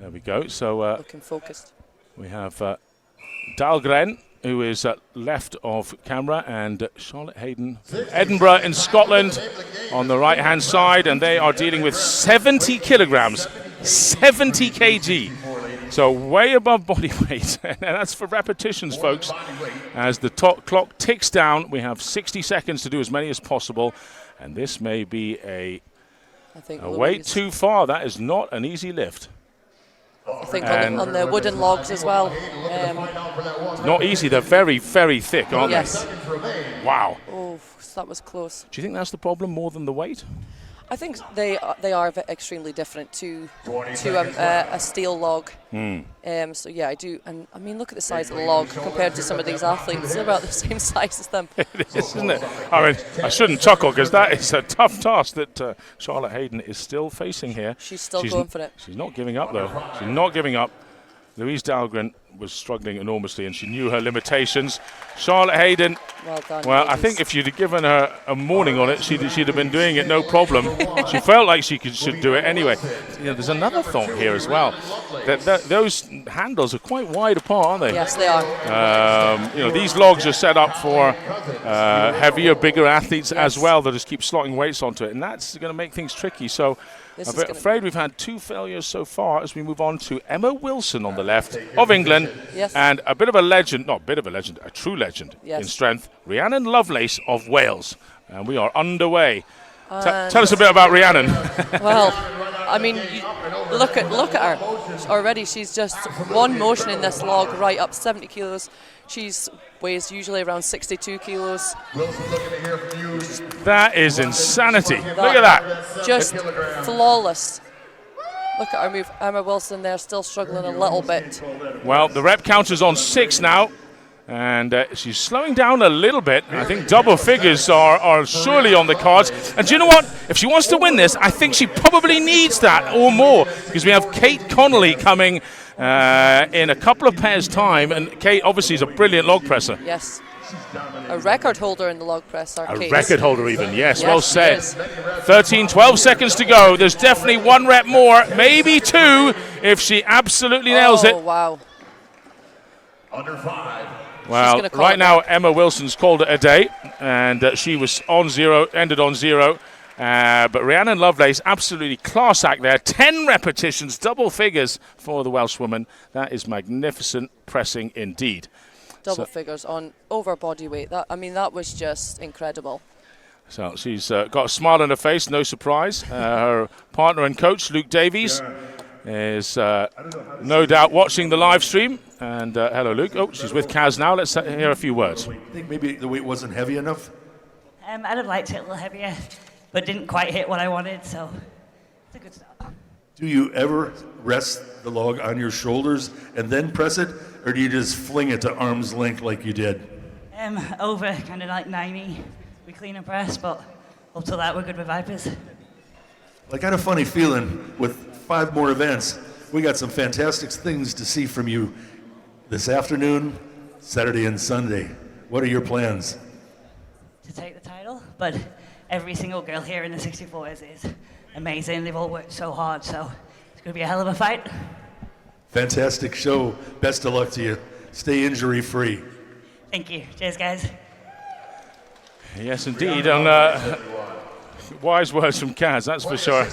There we go. So looking focused. We have Dahlgren, who is left of camera, and Charlotte Hayden, Edinburgh in Scotland, on the right-hand side, and they are dealing with 70 kilograms, 70 kg. So way above body weight, and that's for repetitions, folks. As the clock ticks down, we have 60 seconds to do as many as possible, and this may be a weight too far. That is not an easy lift. I think on the wooden logs as well. Not easy. They're very, very thick, aren't yes. they? Wow. Oh, that was close. Do you think that's the problem more than the weight? I think they are extremely different to a steel log. So yeah, I do. And I mean, look at the size of the log compared to some of these athletes. They're about the same size as them. It is, isn't it? I mean, I shouldn't chuckle because that is a tough task that Charlotte Hayden is still facing here. She's still going for it. She's not giving up, though. She's not giving up. Louise Dahlgren was struggling enormously, and she knew her limitations. Charlotte Hayden, well done, well, I think if you'd have given her a morning on it, she'd have been doing it no problem. She felt like she should do it anyway. You know, there's another thought here as well. That those handles are quite wide apart, aren't they? Yes, they are. You know, these logs are set up for heavier, bigger athletes as well that just keep slotting weights onto it, and that's going to make things tricky. So I'm afraid we've had 2 failures so far as we move on to Emma Wilson on the left of England, and a bit of a legend, not a bit of a legend, a true legend in strength, Rhiannon Lovelace of Wales. And we are underway. Tell us a bit about Rhiannon. Well, I mean, look at her. Already she's just one motion in this log right up 70 kilos. She's weighs usually around 62 kilos. That is insanity. Look at that. Just flawless. Look at her move. Emma Wilson there still struggling a little bit. Well, the rep counter's on 6 now. And she's slowing down a little bit. I think double figures are surely on the cards. And do you know what? If she wants to win this, I think she probably needs that or more. Because we have Kate Connolly coming in a couple of pairs' time. And Kate obviously is a brilliant log presser. Yes. A record holder in the log press. A record holder even, yes, well said. 13, 12 seconds to go. There's definitely 1 rep more, maybe 2 if she absolutely nails it. Oh, wow. Under 5. Well, right now Emma Wilson's called it a day, and she was on 0, ended on 0. But Rhiannon Lovelace, absolutely class act there. 10 repetitions, double figures for the Welshwoman. That is magnificent pressing indeed. Double figures on over body weight. That was just incredible. So she's got a smile on her face, no surprise. Her partner and coach, Luke Davies, is no doubt watching the live stream. And hello, Luke. Oh, she's with Kaz now. Let's hear a few words. I think maybe the weight wasn't heavy enough? I'd have liked it a little heavier, but didn't quite hit what I wanted, so it's a good start. Do you ever rest the log on your shoulders and then press it, or do you just fling it to arm's length like you did? Over, kind of like 90. We clean and press, but up till that, we're good with Vipers. I got a funny feeling with 5 more events, we got some fantastic things to see from you this afternoon, Saturday and Sunday. What are your plans? To take the title, but every single girl here in the 64s is amazing. They've all worked so hard, so it's going to be a hell of a fight. Fantastic show. Best of luck to you. Stay injury-free. Thank you. Cheers, guys. Yes, indeed. And wise words from Kaz, that's for sure.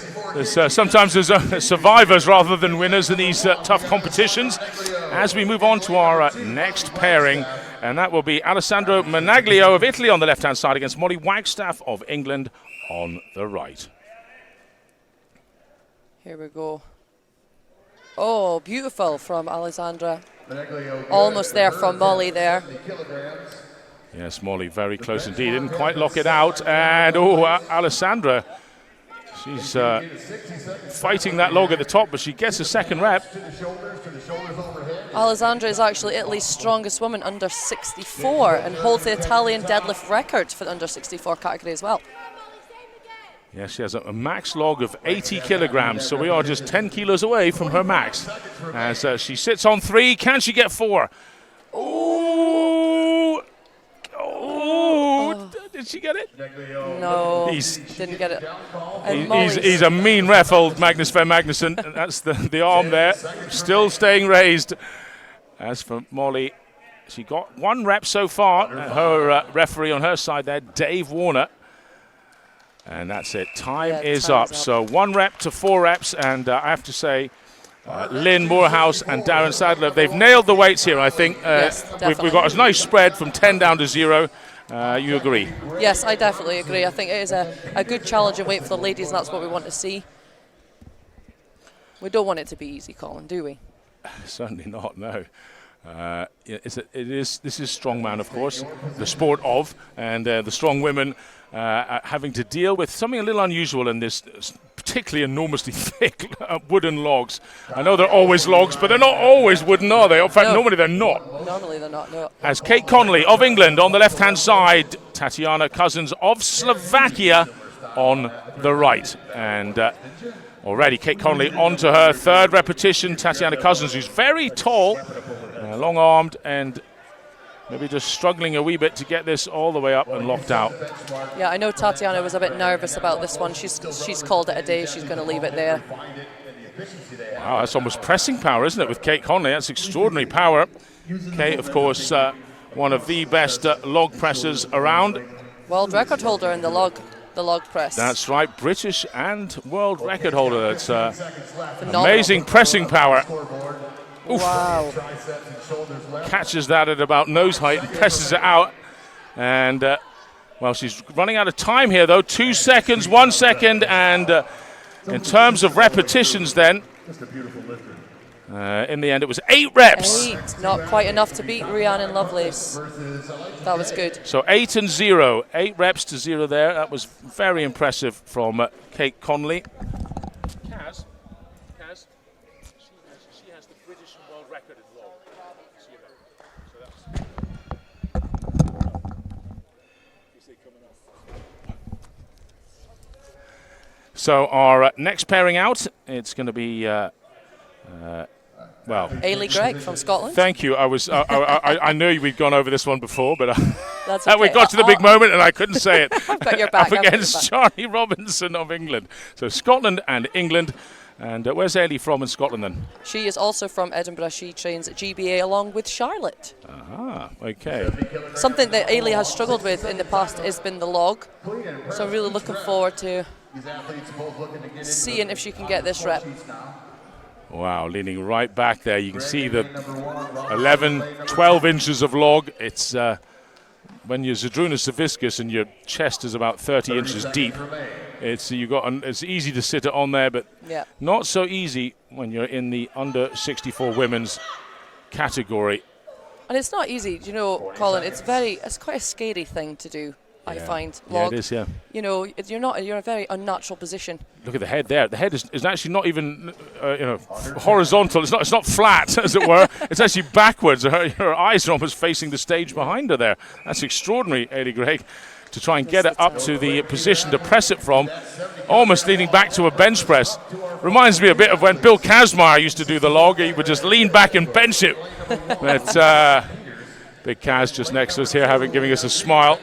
Sometimes there's survivors rather than winners in these tough competitions. As we move on to our next pairing, and that will be Alessandro Menaglio of Italy on the left-hand side against Molly Wagstaff of England on the right. Here we go. Oh, beautiful from Alessandra. Almost there from Molly there. Yes, Molly very close indeed. Didn't quite lock it out. And, Alessandra, she's fighting that log at the top, but she gets a second rep. Alessandra is actually Italy's strongest woman under 64 and holds the Italian deadlift record for the under 64 category as well. Yes, she has a max log of 80 kilograms, so we are just 10 kilos away from her max. As she sits on 3, can she get 4? Oh, Did she get it? No, didn't get it. And He's a mean ref, old Magnus Van Magnussen. And that's the arm there, still staying raised. As for Molly, she got 1 rep so far. Her referee on her side there, Dave Warner. And that's it. Time is up. So 1 rep to 4 reps. And I have to say, Lynn Moorhouse and Darren Sadler, they've nailed the weights here, I think. Yes, we've got a nice spread from 10 down to 0. You agree? Yes, I definitely agree. I think it is a good challenging weight for the ladies, and that's what we want to see. We don't want it to be easy, Colin, do we? Certainly not, no. This is strongman, of course, the sport of, and the strong women having to deal with something a little unusual in this particularly enormously thick wooden logs. I know they're always logs, but they're not always wooden, are they? In fact, normally they're not. Normally they're not, no. As Kate Connolly of England on the left-hand side, Tatiana Cousins of Slovakia on the right. And already Kate Connolly onto her 3rd repetition. Tatiana Cousins, who's very tall, long-armed, and maybe just struggling a wee bit to get this all the way up and locked out. Yeah, I know Tatiana was a bit nervous about this one. She's called it a day. She's going to leave it there. Wow, that's almost pressing power, isn't it, with Kate Connolly? That's extraordinary power. Kate, of course, one of the best log pressers around. World record holder in the log press. That's right, British and world record holder. It's amazing pressing power. Oof. Wow. Catches that at about nose height and presses it out. And, well, she's running out of time here, though. 2 seconds, 1 second. And in terms of repetitions, then, in the end, it was 8 reps. 8, not quite enough to beat Rhiannon Lovelace. That was good. So 8 and 0. 8 reps to 0 there. That was very impressive from Kate Connolly. Kaz, she has the British world record in log. See that? So our next pairing out, it's going to be well, Ailey Gregg from Scotland. Thank you. I knew we'd gone over this one before, but That's okay. we got to the big moment and I couldn't say it. I've got your back. Up against Charlie Robinson of England. So Scotland and England. And where's Ailey from in Scotland then? She is also from Edinburgh. She trains at GBA along with Charlotte. Ah, okay. Something that Ailey has struggled with in the past has been the log. So I'm really looking forward to seeing if she can get this rep. Wow, leaning right back there. You can see the 11, 12 inches of log. It's when you're Zydrunas Saviscus and your chest is about 30 inches deep. It's easy to sit it on there, but not so easy when you're in the under 64 women's category. And it's not easy, you know, Colin. It's quite a scary thing to do. I find log. Yeah, it is. Yeah. You know, you're in a very unnatural position. Look at the head there. The head is actually not even horizontal. It's not flat, as it were. It's actually backwards. Her eyes are almost facing the stage behind her there. That's extraordinary, Ailey Gregg, to try and get it up to the position to press it from, almost leaning back to a bench press. Reminds me a bit of when Bill Kazmaier used to do the log. He would just lean back and bench it. But big Kaz just next to us here, giving us a smile.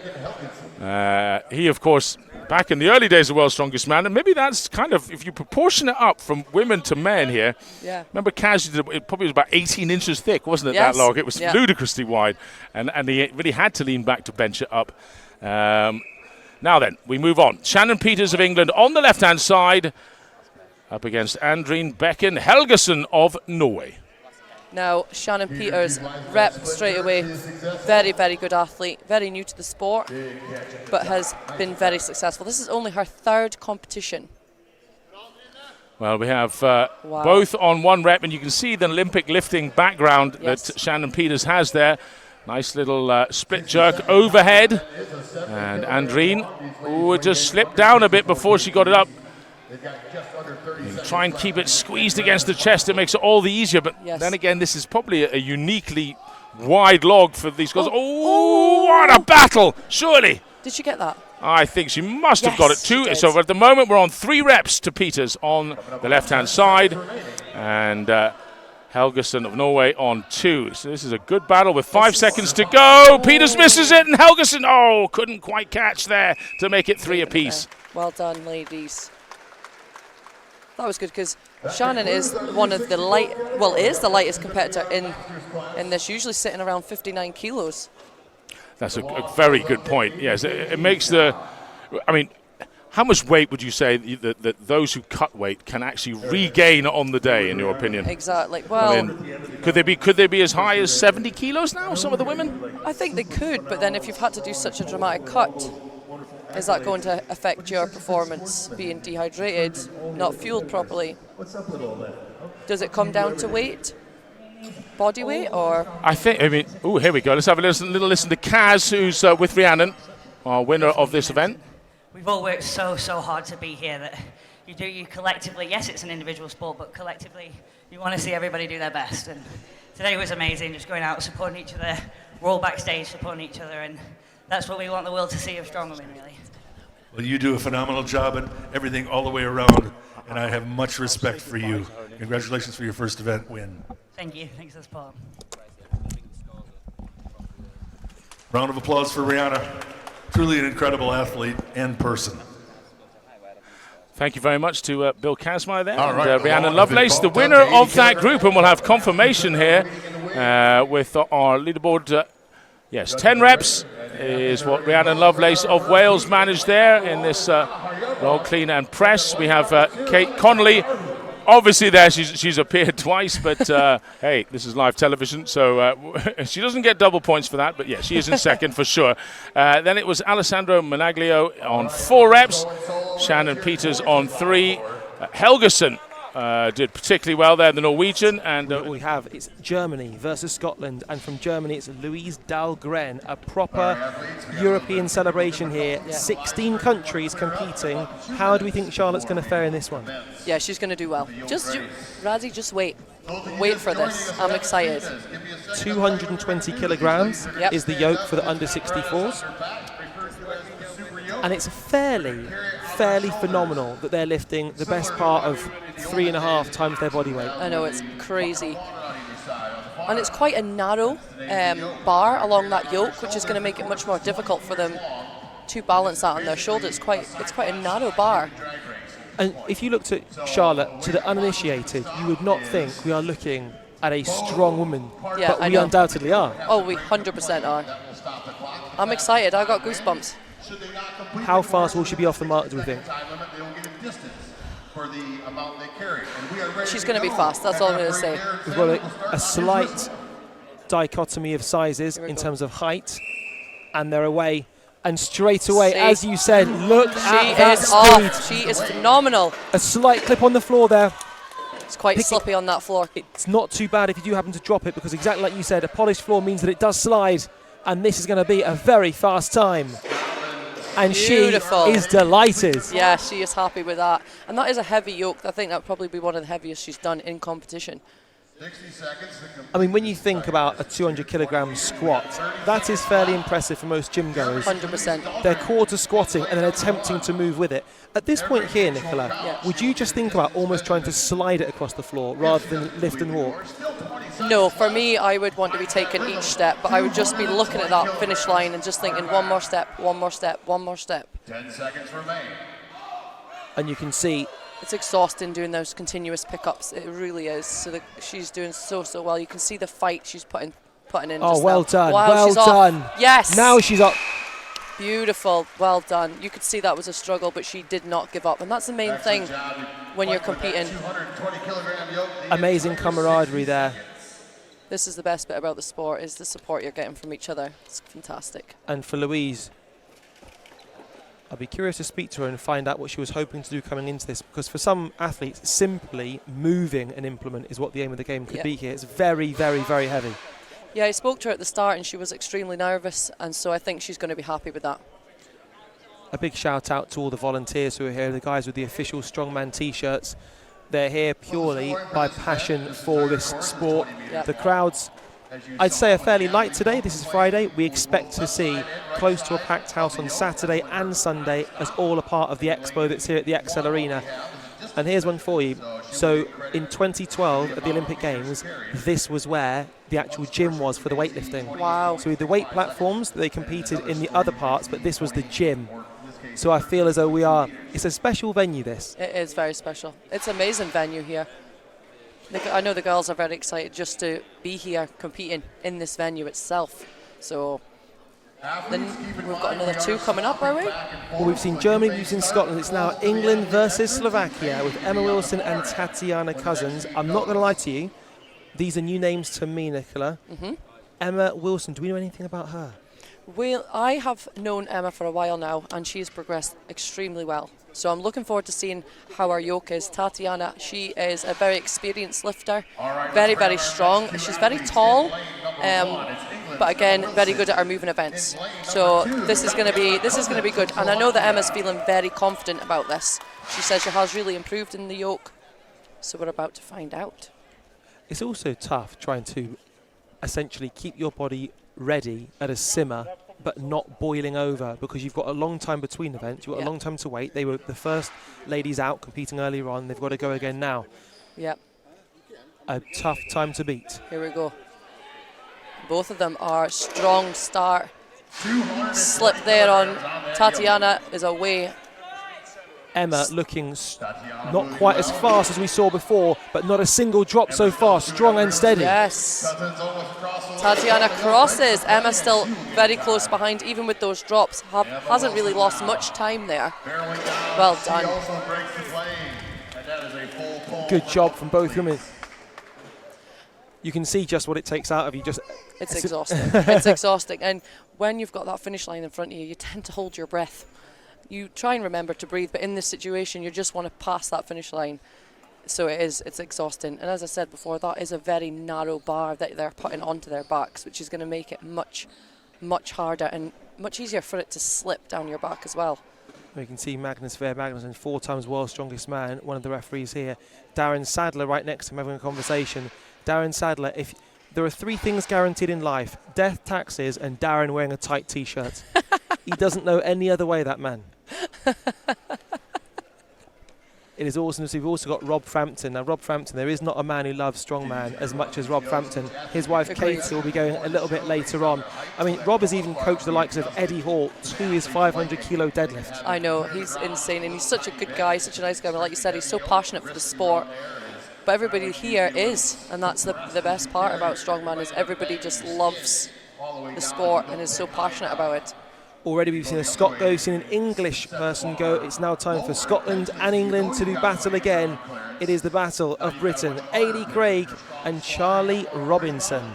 He, of course, back in the early days of World's Strongest Man, and maybe that's kind of, if you proportion it up from women to men here, remember Kaz, it probably was about 18 inches thick, wasn't it, that log? It was ludicrously wide, and he really had to lean back to bench it up. Now then, we move on. Shannon Peters of England on the left-hand side, up against Andrine Bekken Helgason of Norway. Now, Shannon Peters, rep straight away, very, very good athlete, very new to the sport, but has been very successful. This is only her 3rd competition. Well, we have both on 1 rep, and you can see the Olympic lifting background that Shannon Peters has there. Nice little split jerk overhead, and Andrine just slipped down a bit before she got it up. You try and keep it squeezed against the chest. It makes it all the easier. But then again, this is probably a uniquely wide log for these girls. Oh, what a battle! Surely. Did she get that? I think she must have got it too. So at the moment, we're on 3 reps to Peters on the left-hand side. And Helgeson of Norway on 2. So this is a good battle with 5 seconds to go. Peters misses it, and Helgeson, couldn't quite catch there to make it 3 apiece. Well done, ladies. That was good because Shannon is one of the is the lightest competitor in this, usually sitting around 59 kilos. That's a very good point. Yes, it makes how much weight would you say that those who cut weight can actually regain on the day, in your opinion? Exactly. Well, could they be as high as 70 kilos now, some of the women? I think they could, but then if you've had to do such a dramatic cut, is that going to affect your performance, being dehydrated, not fueled properly? Does it come down to weight? Body weight, or? Here we go. Let's have a little listen to Kaz, who's with Rhiannon, our winner of this event. We've all worked so hard to be here that you collectively, yes, it's an individual sport, but collectively you want to see everybody do their best. And today was amazing, just going out, supporting each other. We're all backstage supporting each other, and that's what we want the world to see of Strongman, really. Well, you do a phenomenal job and everything all the way around, and I have much respect for you. Congratulations for your first event win. Thank you. Thanks for the support. Round of applause for Rihanna. Truly an incredible athlete and person. Thank you very much to Bill Kazmaier there, and Rhiannon Lovelace, the winner of that group, and we'll have confirmation here with our leaderboard. Yes, 10 reps is what Rhiannon Lovelace of Wales managed there in this roll, clean and press. We have Kate Connolly. Obviously there she's appeared twice, but hey, this is live television, so she doesn't get double points for that, but yeah, she is in second for sure. Then it was Alessandro Managlio on 4 reps, Shannon Peters on 3. Helgeson did particularly well there, the Norwegian. And we have, it's Germany versus Scotland, and from Germany it's Louise Dahlgren, a proper European celebration here. 16 countries competing. How do we think Charlotte's going to fare in this one? Yeah, she's going to do well. Radzi, just wait. Wait for this. I'm excited. 220 kilograms is the yoke for the under 64s. And it's fairly phenomenal that they're lifting the best part of 3.5 times their body weight. I know, it's crazy. And it's quite a narrow bar along that yoke, which is going to make it much more difficult for them to balance that on their shoulder. It's quite a narrow bar. And if you looked at Charlotte, to the uninitiated, you would not think we are looking at a strong woman, but we undoubtedly are. Oh, we 100% are. I'm excited. I got goosebumps. How fast will she be off the mark, do we think? She's going to be fast, that's all I'm going to say. We've got a slight dichotomy of sizes in terms of height, and they're away. And straight away, as you said, look at that speed. She is phenomenal. A slight clip on the floor there. It's quite slippy on that floor. It's not too bad if you do happen to drop it, because exactly like you said, a polished floor means that it does slide, and this is going to be a very fast time. And beautiful. She is delighted. Yeah, she is happy with that. And that is a heavy yoke. I think that would probably be one of the heaviest she's done in competition. 60 seconds. I mean, when you think about a 200 kilogram squat, that is fairly impressive for most gym goers. 100%. They're quarter squatting and then attempting to move with it. At this point here, Nicola, would you just think about almost trying to slide it across the floor rather than lift and walk? No, for me, I would want to be taking each step, but I would just be looking at that finish line and just thinking one more step, one more step, one more step. 10 seconds remain. And you can see it's exhausting doing those continuous pickups. It really is. So she's doing so well. You can see the fight she's putting in. Oh, well done. Wow, well done. Yes. Now she's up. Beautiful. Well done. You could see that was a struggle, but she did not give up. And that's the main thing when you're competing. Amazing camaraderie there. This is the best bit about the sport, is the support you're getting from each other. It's fantastic. And for Louise, I'll be curious to speak to her and find out what she was hoping to do coming into this, because for some athletes, simply moving an implement is what the aim of the game could be here. It's very, very, very heavy. Yeah, I spoke to her at the start and she was extremely nervous, and so I think she's going to be happy with that. A big shout out to all the volunteers who are here, the guys with the official Strongman t-shirts. They're here purely by passion for this sport. The crowds, I'd say, are fairly light today. This is Friday. We expect to see close to a packed house on Saturday and Sunday as all a part of the expo that's here at the XL Arena. And here's one for you. So in 2012 at the Olympic Games, this was where the actual gym was for the weightlifting. Wow. So with the weight platforms, they competed in the other parts, but this was the gym. So I feel as though it's a special venue, this. It is very special. It's an amazing venue here. I know the girls are very excited just to be here competing in this venue itself. So then we've got another 2 coming up, are we? Well, we've seen Germany, we've seen Scotland. It's now England versus Slovakia with Emma Wilson and Tatiana Cousins. I'm not going to lie to you. These are new names to me, Nicola. Emma Wilson, do we know anything about her? Well, I have known Emma for a while now, and she's progressed extremely well. So I'm looking forward to seeing how her yoke is. Tatiana, she is a very experienced lifter, very, very strong. She's very tall, but again, very good at our moving events. So this is going to be good. And I know that Emma's feeling very confident about this. She says she has really improved in the yoke. So we're about to find out. It's also tough trying to essentially keep your body ready at a simmer but not boiling over, because you've got a long time between events, you've got a long time to wait. They were the first ladies out competing earlier on, they've got to go again now. Yep. A tough time to beat. Here we go. Both of them are strong start. Slip there on Tatiana is away. Emma looking not quite as fast as we saw before, but not a single drop so far, strong and steady. Yes. Tatiana crosses. Emma still very close behind, even with those drops. Hasn't really lost much time there. Well done. Good job from both women. You can see just what it takes out of you. It's exhausting. It's exhausting. And when you've got that finish line in front of you, you tend to hold your breath. You try and remember to breathe, but in this situation, you just want to pass that finish line. So it's exhausting. And as I said before, that is a very narrow bar that they're putting onto their backs, which is going to make it much, much harder and much easier for it to slip down your back as well. We can see Magnus Magnussen, 4 times world's strongest man, one of the referees here. Darren Sadler right next to him having a conversation. Darren Sadler, if there are 3 things guaranteed in life: death, taxes, and Darren wearing a tight T-shirt. He doesn't know any other way, that man. It is awesome to see. We've also got Rob Frampton. Now, Rob Frampton, there is not a man who loves strongman as much as Rob Frampton. His wife, Katie, will be going a little bit later on. I mean, Rob has even coached the likes of Eddie Hall to his 500-kilo deadlift. I know, he's insane, and he's such a good guy, such a nice guy. But like you said, he's so passionate for the sport. But everybody here is, and that's the best part about strongman, is everybody just loves the sport and is so passionate about it. Already we've seen a Scot go, seen an English person go. It's now time for Scotland and England to do battle again. It is the battle of Britain. Ailey Craig and Charlie Robinson.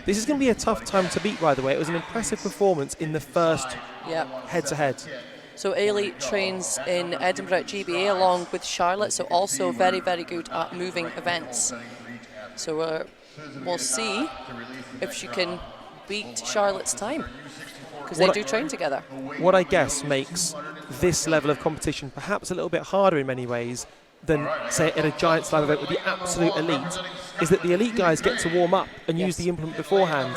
This is going to be a tough time to beat, by the way. It was an impressive performance in the first head-to-head. So Ailey trains in Edinburgh at GBA along with Charlotte, so also very, very good at moving events. So we'll see if she can beat Charlotte's time, because they do train together. What I guess makes this level of competition perhaps a little bit harder in many ways than, say, at a giant slam event with the absolute elite, is that the elite guys get to warm up and use the implement beforehand.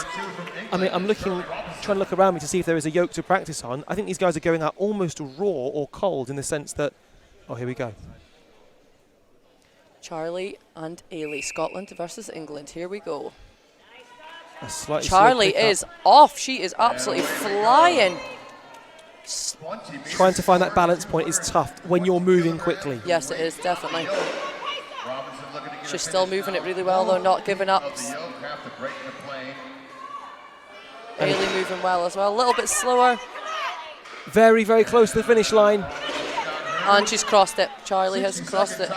I mean, I'm trying to look around me to see if there is a yoke to practice on. I think these guys are going out almost raw or cold in the sense that, oh, here we go. Charlie and Ailey, Scotland versus England. Here we go. Charlie is off. She is absolutely flying. Trying to find that balance point is tough when you're moving quickly. Yes, it is, definitely. She's still moving it really well, though, not giving up. Ailey moving well as well, a little bit slower. Very, very close to the finish line. And she's crossed it. Charlie has crossed it.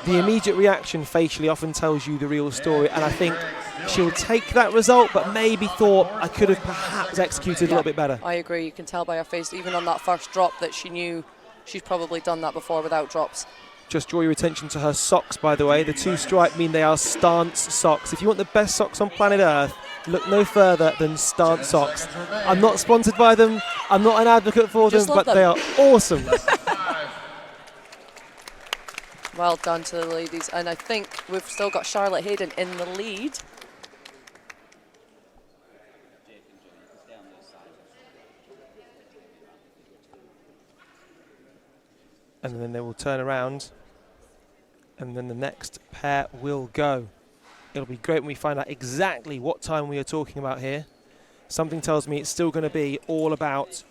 The immediate reaction facially often tells you the real story, and I think she'll take that result, but maybe thought I could have perhaps executed a little bit better. I agree. You can tell by her face, even on that first drop, that she knew she's probably done that before without drops. Just draw your attention to her socks, by the way. The 2 stripe mean they are stance socks. If you want the best socks on planet Earth, look no further than Stance socks. I'm not sponsored by them. I'm not an advocate for them, but they are awesome. Well done to the ladies. And I think we've still got Charlotte Hayden in the lead. And then they will turn around, and then the next pair will go. It'll be great when we find out exactly what time we are talking about here. Something tells me it's still going to be all about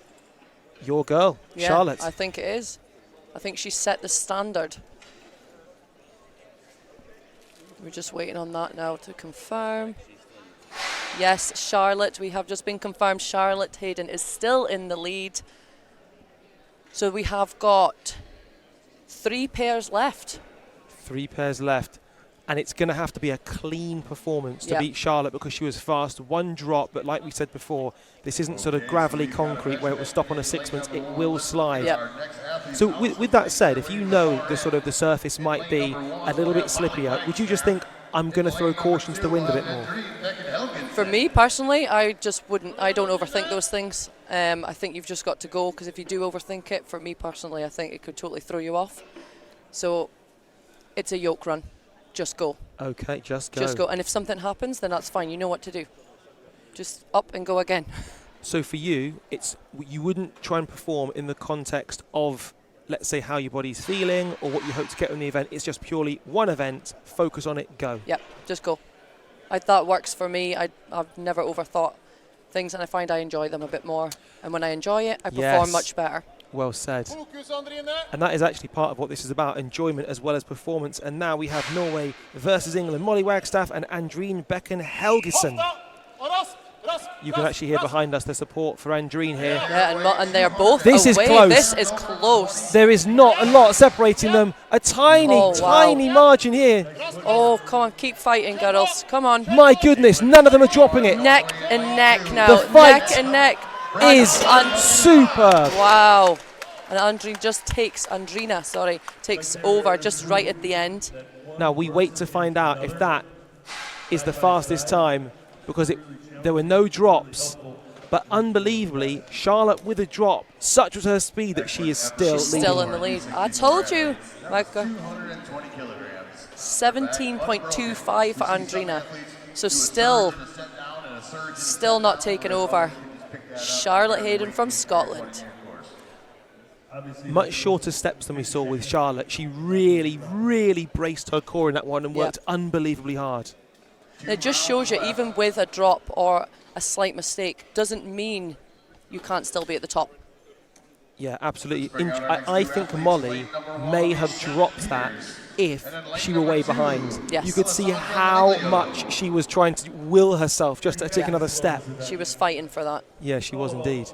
your girl, Yeah, Charlotte. I think it is. I think she set the standard. We're just waiting on that now to confirm. Yes, Charlotte, we have just been confirmed. Charlotte Hayden is still in the lead. So we have got 3 pairs left. 3 pairs left. And it's going to have to be a clean performance to beat Charlotte because she was fast. 1 drop, but like we said before, this isn't sort of gravelly concrete where it will stop on a 6-month. It will slide. Yep. So with that said, if you know the sort of the surface might be a little bit slippier, would you just think, I'm going to throw caution to the wind a bit more? For me personally, I just wouldn't. I don't overthink those things. I think you've just got to go, because if you do overthink it, for me personally, I think it could totally throw you off. So it's a yoke run. Just go. Okay, just go. Just go. And if something happens, then that's fine. You know what to do. Just up and go again. So for you, you wouldn't try and perform in the context of, let's say, how your body's feeling or what you hope to get from the event. It's just purely one event, focus on it, go. Yep, just go. That works for me. I've never overthought things, and I find I enjoy them a bit more. And when I enjoy it, I perform much better. Well said. And that is actually part of what this is about, enjoyment as well as performance. And now we have Norway versus England. Molly Wagstaff and Andrine Bekken Helgesen. You can actually hear behind us the support for Andrine here. Yeah, and they are both This away. is close. This is close. There is not a lot separating them. A tiny, tiny margin here. Oh, come on, keep fighting, girls. Come on. My goodness, none of them are dropping it. Neck and neck now. The fight neck and neck. is superb. Wow. And Andrina takes over just right at the end. Now we wait to find out if that is the fastest time, because there were no drops. But unbelievably, Charlotte with a drop, such was her speed that she is still She's leading. still in the lead. I told you. 17.25 for Andrina. So still not taken over. Charlotte Hayden from Scotland. Much shorter steps than we saw with Charlotte. She really, really braced her core in that one and worked unbelievably hard. It just shows you, even with a drop or a slight mistake, doesn't mean you can't still be at the top. Yeah, absolutely. I think Molly may have dropped that if she were way behind. Yes. You could see how much she was trying to will herself just to take another step. She was fighting for that. Yeah, she was indeed.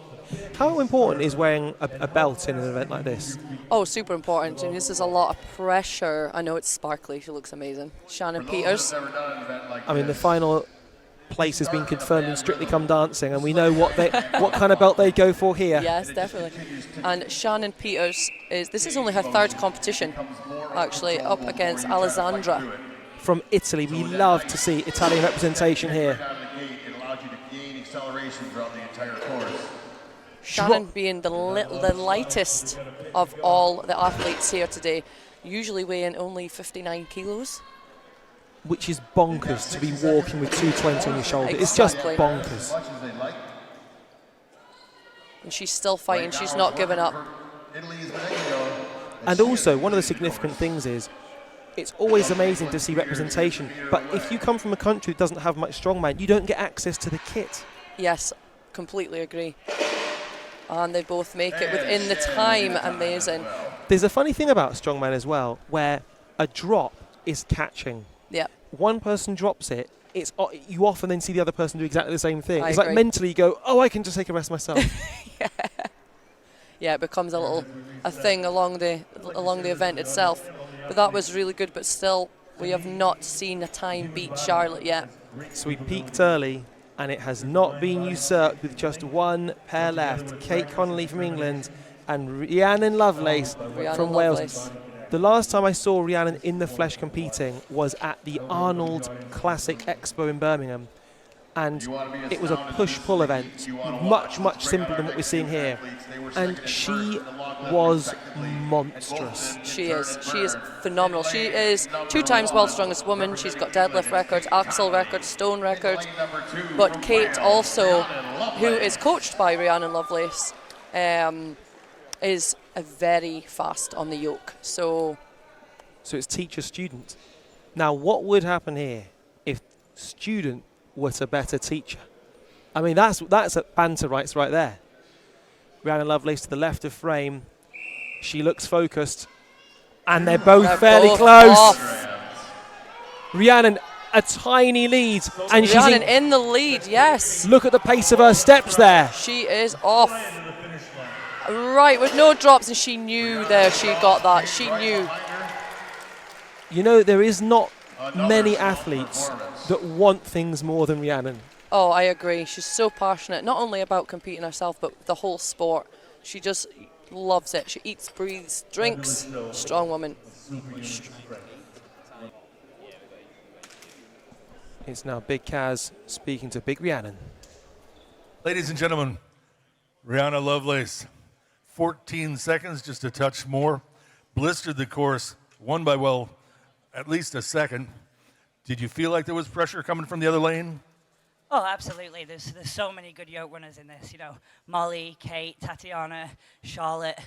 How important is wearing a belt in an event like this? Oh, super important. And this is a lot of pressure. I know it's sparkly. She looks amazing. Shannon Peters. I mean, the final place has been confirmed in Strictly Come Dancing, and we know what kind of belt they go for here. Yes, definitely. And Shannon Peters this is only her 3rd competition, actually, up against Alessandra. From Italy, we love to see Italian representation here. Shannon being the lightest of all the athletes here today, usually weighing only 59 kilos. Which is bonkers to be walking with 220 on your shoulder. Exactly. It's just bonkers. And she's still fighting. She's not giving up. And also, one of the significant things is, it's always amazing to see representation, but if you come from a country that doesn't have much strongman, you don't get access to the kit. Yes, completely agree. And they both make it within the time. Amazing. There's a funny thing about strongman as well, where a drop is catching. Yeah. One person drops it, you often then see the other person do exactly the same thing. I It's agree. like mentally you go, oh, I can just take a rest myself. Yeah, it becomes a thing along the event itself. But that was really good. But still, we have not seen a time beat Charlotte yet. So we peaked early, and it has not been usurped with just one pair left. Kate Connolly from England and Rhiannon Lovelace from Wales. The last time I saw Rhiannon in the flesh competing was at the Arnold Classic Expo in Birmingham. And it was a push-pull event, much, much simpler than what we're seeing here. And she was monstrous. She is phenomenal. She is 2 times world's strongest woman. She's got deadlift records, axle records, stone records. But Kate also, who is coached by Rhiannon Lovelace, is very fast on the yoke. So it's teacher-student. Now, what would happen here if student were to better teacher? I mean, that's a banter right there. Rhiannon Lovelace to the left of frame. She looks focused. And they're both fairly close. Off. Rhiannon, a tiny lead. And Rhiannon in the lead, yes. Look at the pace of her steps there. She is off. Right, with no drops, and she knew there she got that. She knew. You know, there is not many athletes that want things more than Rhiannon. Oh, I agree. She's so passionate, not only about competing herself, but the whole sport. She just loves it. She eats, breathes, drinks. Strong woman. It's now Big Kaz speaking to Big Rhiannon. Ladies and gentlemen, Rhiannon Lovelace, 14 seconds, just a touch more. Blistered the course, won by, well, at least a second. Did you feel like there was pressure coming from the other lane? Oh, absolutely. There's so many good yoke runners in this. You know, Molly, Kate, Tatiana, Charlotte.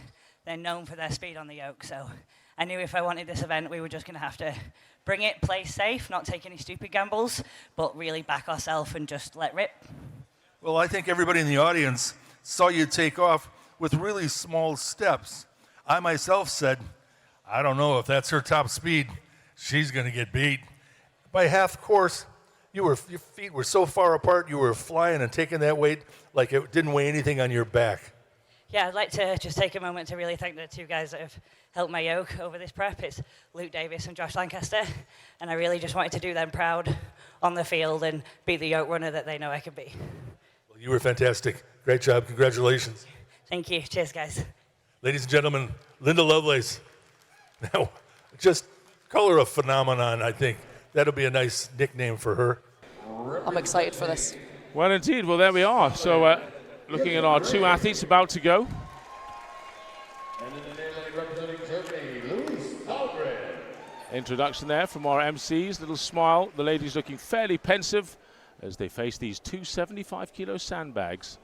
They're known for their speed on the yoke. So I knew if I wanted this event, we were just going to have to bring it, play safe, not take any stupid gambles, but really back ourselves and just let rip. Well, I think everybody in the audience saw you take off with really small steps. I myself said, I don't know if that's her top speed. She's going to get beat. By half course, your feet were so far apart, you were flying and taking that weight like it didn't weigh anything on your back. Yeah, I'd like to just take a moment to really thank the two guys that have helped my yoke over this prep. It's Luke Davis and Josh Lancaster, and I really just wanted to do them proud on the field and be the yoke runner that they know I could be. Well, you were fantastic. Great job. Congratulations. Thank you. Cheers, guys. Ladies and gentlemen, Linda Lovelace. Now, just call her a phenomenon, I think. That'll be a nice nickname for her. I'm excited for this. Well, indeed. Well, there we are. So, looking at our two athletes about to go. Introduction there from our MCs. Little smile. The ladies looking fairly pensive as they face these two 75-kilo sandbags.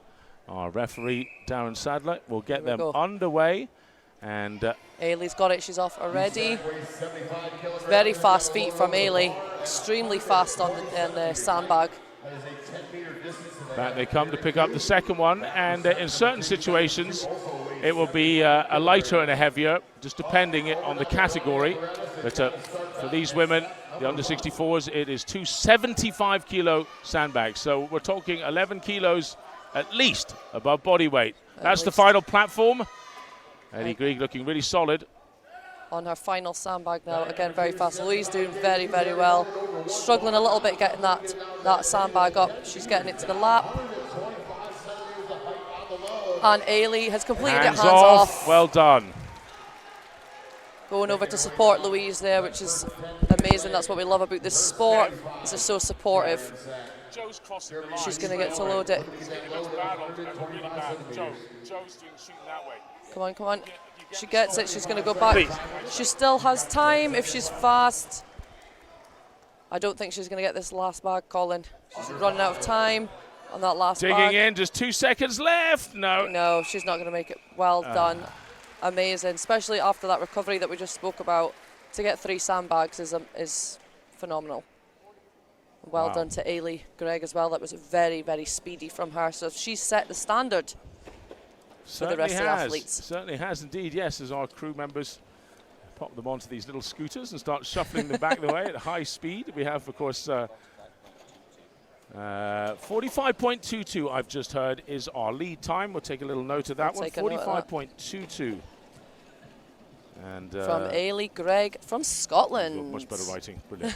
Our referee, Darren Sadler, will get them underway. And Ailey's got it. She's off already. Very fast feet from Ailey. Extremely fast on the sandbag. Back they come to pick up the second one. And in certain situations, it will be a lighter and a heavier, just depending on the category. But for these women, the under 64s, it is two 75-kilo sandbags. So we're talking 11 kilos at least above body weight. That's the final platform. Eddie Grieg looking really solid. On her final sandbag now, again very fast. Louise doing very, very well. Struggling a little bit getting that sandbag up. She's getting it to the lap. And Ailey has completed Hands it, hands off. Well done. Going over to support Louise there, which is amazing. That's what we love about this sport. They're so supportive. Joe's crossing the line. She's going to get to load it. Joe's shooting that way. Come on, come on. She gets it. She's going to go back. She still has time if she's fast. I don't think she's going to get this last bag, Colin. She's running out of time on that last bag. Digging in, just 2 seconds left. No, she's not going to make it. Well done. Amazing, especially after that recovery that we just spoke about. To get 3 sandbags is phenomenal. Well done to Ailey Gregg as well. That was very, very speedy from her. So she's set the standard for the rest of the athletes. Certainly has indeed, yes, as our crew members pop them onto these little scooters and start shuffling them back the way at high speed. We have, of course, 45.22, I've just heard, is our lead time. We'll take a little note of that one. 45.22. And from Ailey Gregg from Scotland. Much better writing. Brilliant.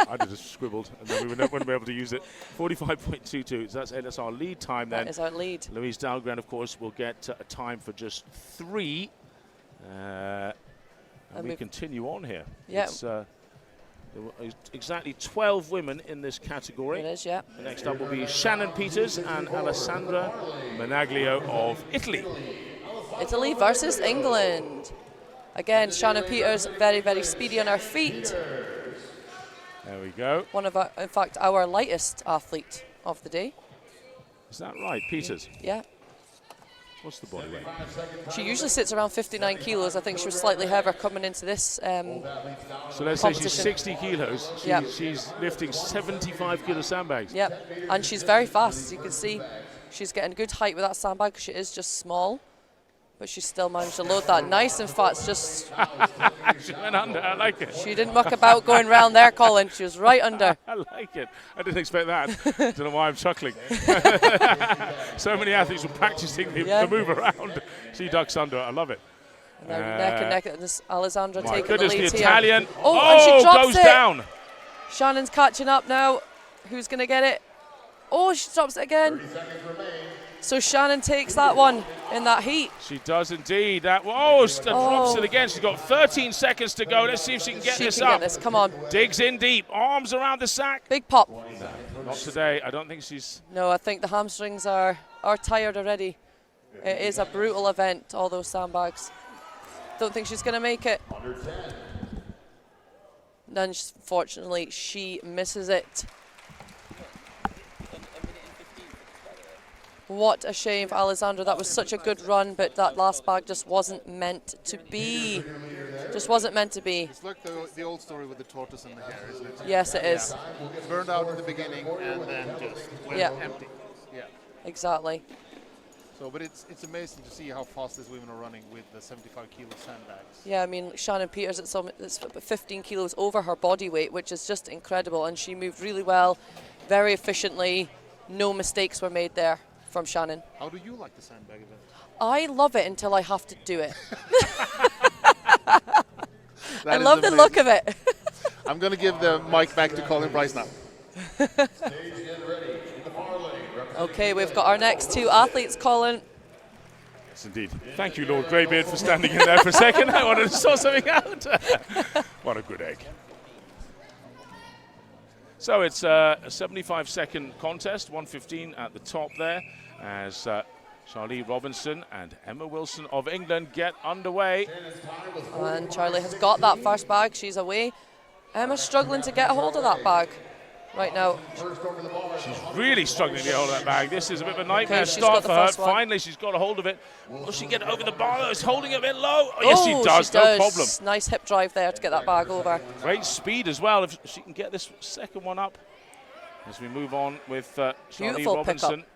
I'd have just scribbled and then we wouldn't be able to use it. 45.22. So that's our lead time then. That is our lead. Louise Dahlgren, of course, will get a time for just 3. And we continue on here. Yeah. It's, there were exactly 12 women in this category. It is, yeah. The next up will be Shannon Peters and Alessandra Menaglio of Italy. Italy versus England. Again, Shannon Peters, very, very speedy on her feet. There we go. One of our, in fact, our lightest athlete of the day. Is that right, Peters? Yeah. What's the body weight? She usually sits around 59 kilos. I think she was slightly heavier coming into this So let's say she's 60 kilos. She's lifting 75 kilo sandbags. Yep, and she's very fast, as you can see. She's getting good height with that sandbag because she is just small. But she still managed to load that nice and fat. It's just She went under. I like it. she didn't muck about going round there, Colin. She was right under. I like it. I didn't expect that. Don't know why I'm chuckling. So many athletes were practicing the move around. She ducks under. I love it. And now neck and neck. And this Alessandra My taking goodness, the lead the here. Italian. Oh, and she drops goes it. down. Shannon's catching up now. Who's going to get it? Oh, she drops it again. So Shannon takes that one in that heat. She does indeed. That drops it again. She's got 13 seconds to go. Let's see if she can get this up. Come on. Digs in deep. Arms around the sack. Big pop. Not today. I don't think she's... No, I think the hamstrings are tired already. It is a brutal event, all those sandbags. Don't think she's going to make it. Then, fortunately, she misses it. What a shame for Alessandra. That was such a good run, but that last bag just wasn't meant to be. Just wasn't meant to be. It's like the old story with the tortoise and the hare, isn't it? Yes, it is. Burned out in the beginning and then just went empty. Yeah. Exactly. So, but it's amazing to see how fast these women are running with the 75 kilo sandbags. Yeah, I mean, Shannon Peters it's 15 kilos over her body weight, which is just incredible. And she moved really well, very efficiently. No mistakes were made there from Shannon. How do you like the sandbag event? I love it until I have to do it. I is love the amazing. look of it. I'm going to give the mic back to Colin Price now. Okay, we've got our next two athletes, Colin. Yes, indeed. Thank you, Lord Greybeard, for standing in there for a second. I wanted to sort something out. What a good egg. So it's a 75-second contest, 1:15 at the top there, as Charlie Robinson and Emma Wilson of England get underway. And Charlie has got that first bag. She's away. Emma's struggling to get a hold of that bag right now. She's really struggling to get hold of that bag. This is a bit of a nightmare she's start got the for her. first one. Finally, she's got a hold of it. Will she get over the bar? It's holding it a bit low. Oh, yes, she does. She No problem. Nice hip drive there to get that bag over. Great speed as well. If she can get this second one up. As we move on with Charlie Beautiful Robinson. pickup.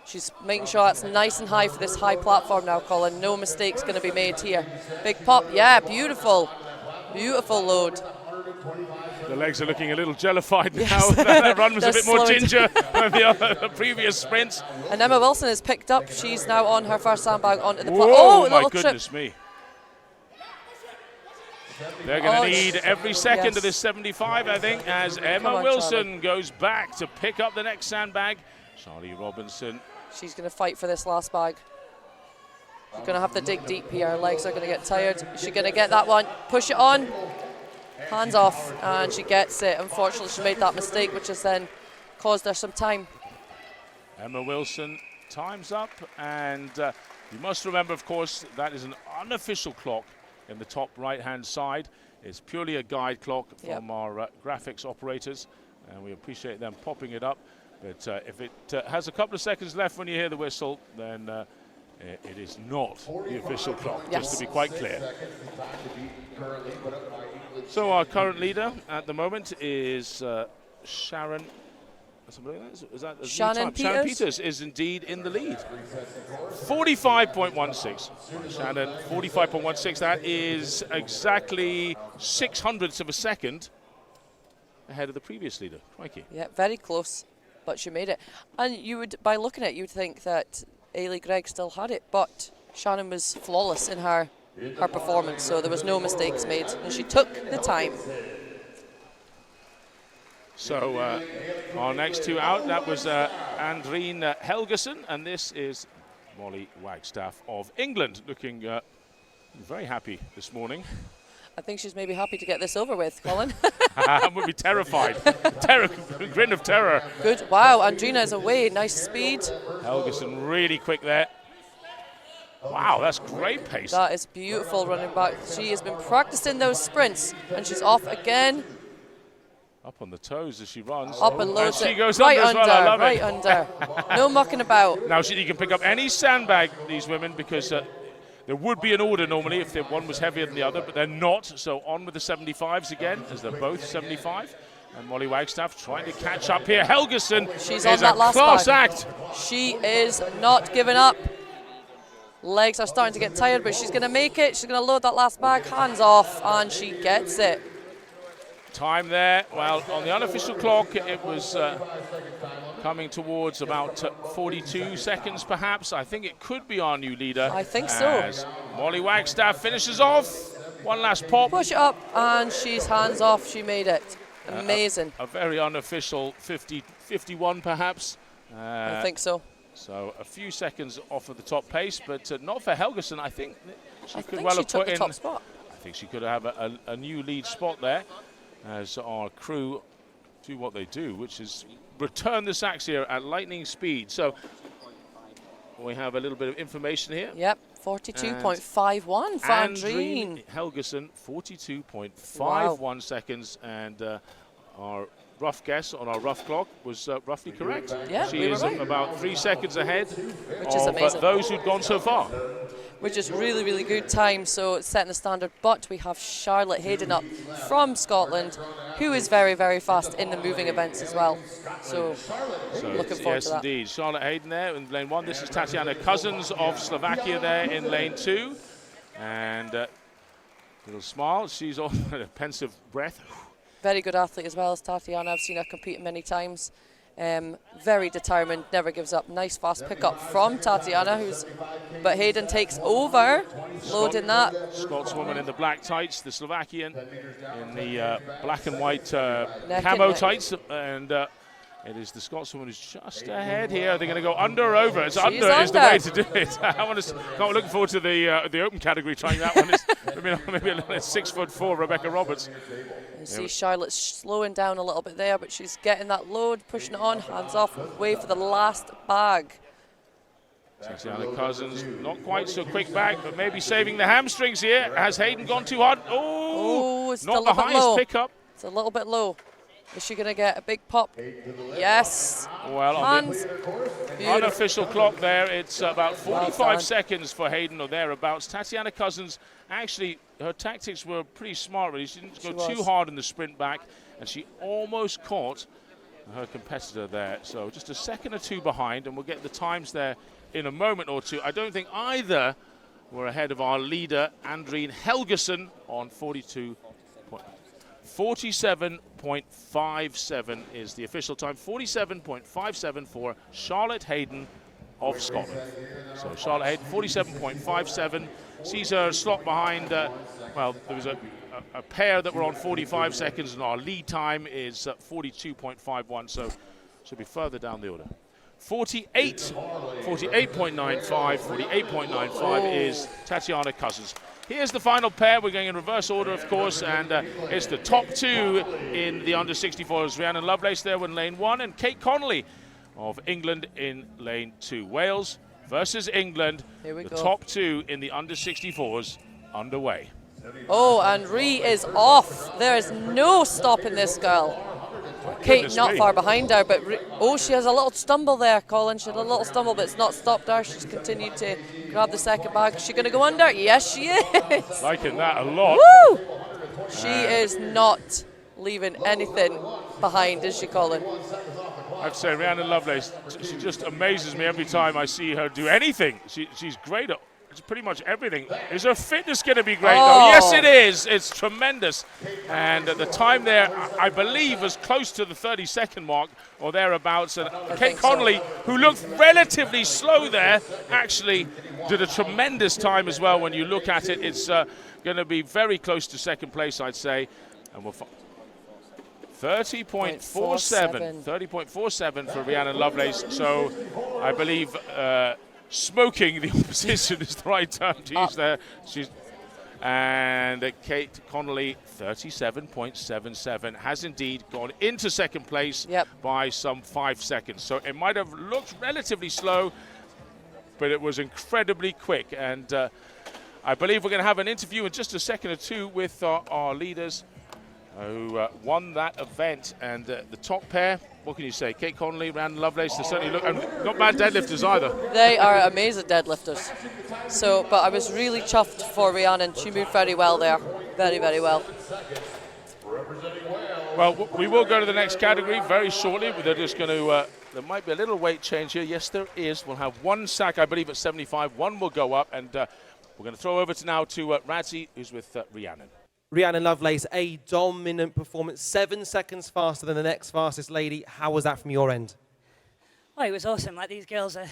She's making sure that's nice and high for this high platform now, Colin. No mistakes going to be made here. Big pop. Yeah, beautiful. Beautiful load. The legs are looking a little jellified now. Yes. That run was a They're bit more slowing ginger than the previous sprints. And Emma Wilson is picked up. She's now on her first sandbag onto the Whoa, oh, my little goodness trip. me. They're going to need every second yes. of this 75, I think, as Emma on, Wilson Charlie. goes back to pick up the next sandbag. Charlie Robinson. She's going to fight for this last bag. She's going to have to dig deep here. Her legs are going to get tired. Is she going to get that one? Push it on. Hands off, and she gets it. Unfortunately, she made that mistake, which has then caused her some time. Emma Wilson, time's up, and you must remember, of course, that is an unofficial clock in the top right-hand side. It's purely a guide clock from our graphics operators, and we appreciate them popping it up. But if it has a couple of seconds left when you hear the whistle, then it is not the official clock, just to be quite clear. So our current leader at the moment is Sharon. Is that Shannon Peters? Shannon Peters is indeed in the lead. 45.16. Shannon, 45.16. That is exactly 600ths of a second ahead of the previous leader. Crikey. Yeah, very close, but she made it. And you would, by looking at it, you'd think that Ailey Gregg still had it, but Shannon was flawless in her performance, so there was no mistakes made, and she took the time. So our next two out, that was Andreen Helgeson, and this is Molly Wagstaff of England, looking very happy this morning. I think she's maybe happy to get this over with, Colin. Would be terrified. Grin of terror. Good. Wow, Andrina is away. Nice speed. Helgeson really quick there. Wow, that's great pace. That is beautiful running back. She has been practicing those sprints, and she's off again. Up on the toes as she runs. Up and loads she it. goes Right under as well. I love right it. under. No mucking about. Now you can pick up any sandbag, these women, because there would be an order normally if one was heavier than the other, but they're not. So on with the 75s again, as they're both 75. And Molly Wagstaff trying to catch up here. Helgeson She's is on that a last class bag. act. She is not giving up. Legs are starting to get tired, but she's going to make it. She's going to load that last bag, hands off, and she gets it. Time there, well, on the unofficial clock, it was coming towards about 42 seconds, perhaps. I think it could be our new leader. I think so. As Molly Wagstaff finishes off. One last pop. Push it up, and she's hands off. She made it. Amazing. A very unofficial 50, 51, perhaps. I think so. So a few seconds off of the top pace, but not for Helgeson. I think she could think well she have took put the in. top spot. I think she could have a new lead spot there, as our crew do what they do, which is return the sacks here at lightning speed. So we have a little bit of information here. Yep, 42.51 for Andreen. Helgeson, 42.51 seconds, and our rough guess on our rough clock was roughly correct. Yeah, she we were is right. about 3 seconds ahead Which is of amazing. those who'd gone so far. Which is really, really good time, so it's setting the standard. But we have Charlotte Hayden up from Scotland, who is very, very fast in the moving events as well. So looking forward to that. Yes, indeed. Charlotte Hayden there in lane 1. This is Tatiana Cousins of Slovakia there in lane 2. And little smile. She's on a pensive breath. Very good athlete as well as Tatiana. I've seen her compete many times. Very determined, never gives up. Nice fast pickup from Tatiana, but Hayden takes over, loading that. Scotswoman in the black tights, the Slovakian in the black and white Neck camo and neck. tights, and it is the Scotswoman who's just ahead here. They're going to go under or over. It's She's under is the under. way to do it. I'm looking forward to the open category trying that one. It's, maybe a 6'4" Rebecca Roberts. You see Charlotte slowing down a little bit there, but she's getting that load, pushing it on, hands off, way for the last bag. Tatiana Cousins, not quite so quick back, but maybe saving the hamstrings here. Has Hayden gone too hard? Oh, It's not still the a bit highest low. pickup. It's a little bit low. Is she going to get a big pop? Yes. Well, on Hands. the unofficial clock there, it's about 45 done. seconds for Hayden or thereabouts. Tatiana Cousins, actually, her tactics were pretty smart, really. She didn't go too hard in the sprint back, and she almost caught her competitor there. So just a second or two behind, and we'll get the times there in a moment or two. I don't think either were ahead of our leader, Andreen Helgeson, on 47.57 is the official time. 47.57 for Charlotte Hayden of Scotland. So Charlotte Hayden, 47.57. Sees her slot behind, well, there was a pair that were on 45 seconds, and our lead time is 42.51, so should be further down the order. 48.95 is Tatiana Cousins. Here's the final pair. We're going in reverse order, of course, and it's the top two in the under 64s. Rhiannon Lovelace there in lane 1, and Kate Connolly of England in lane 2. Wales versus England. Here we the go. top two in the under 64s underway. Oh, and Rhee is off. There is no stopping this girl. Kate Goodness not me. far behind her, but she has a little stumble there, Colin. She had a little stumble, but it's not stopped her. She's continued to grab the second bag. Is she going to go under? Yes, she is. Liking that a lot. Woo! She is not leaving anything behind, is she, Colin? I have to say, Rhiannon Lovelace, she just amazes me every time I see her do anything. She's great at pretty much everything. Is her fitness going to be great, though? Yes, it is. It's tremendous. And the time there, I believe, was close to the 30-second mark or thereabouts. And Kate Connolly, who looked relatively slow there, actually did a tremendous time as well. When you look at it, it's going to be very close to second place, I'd say. And we'll 30.47 for Rhiannon Lovelace. So I believe smoking the opposition is the right term to use there. And Kate Connolly, 37.77, has indeed gone into second place by some 5 seconds. So it might have looked relatively slow, but it was incredibly quick. And I believe we're going to have an interview in just a second or two with our leaders. who won that event. And the top pair, what can you say? Kate Connolly, Rhiannon Lovelace, they certainly look, and not bad deadlifters either. They are amazing deadlifters. So, but I was really chuffed for Rhiannon. She moved very well there. Very, very well. Well, we will go to the next category very shortly. They're just going to, there might be a little weight change here. Yes, there is. We'll have one sack, I believe, at 75. One will go up, and we're going to throw over now to Radzi, who's with Rhiannon. Rhiannon Lovelace, a dominant performance, 7 seconds faster than the next fastest lady. How was that from your end? Oh, it was awesome. Like, these girls are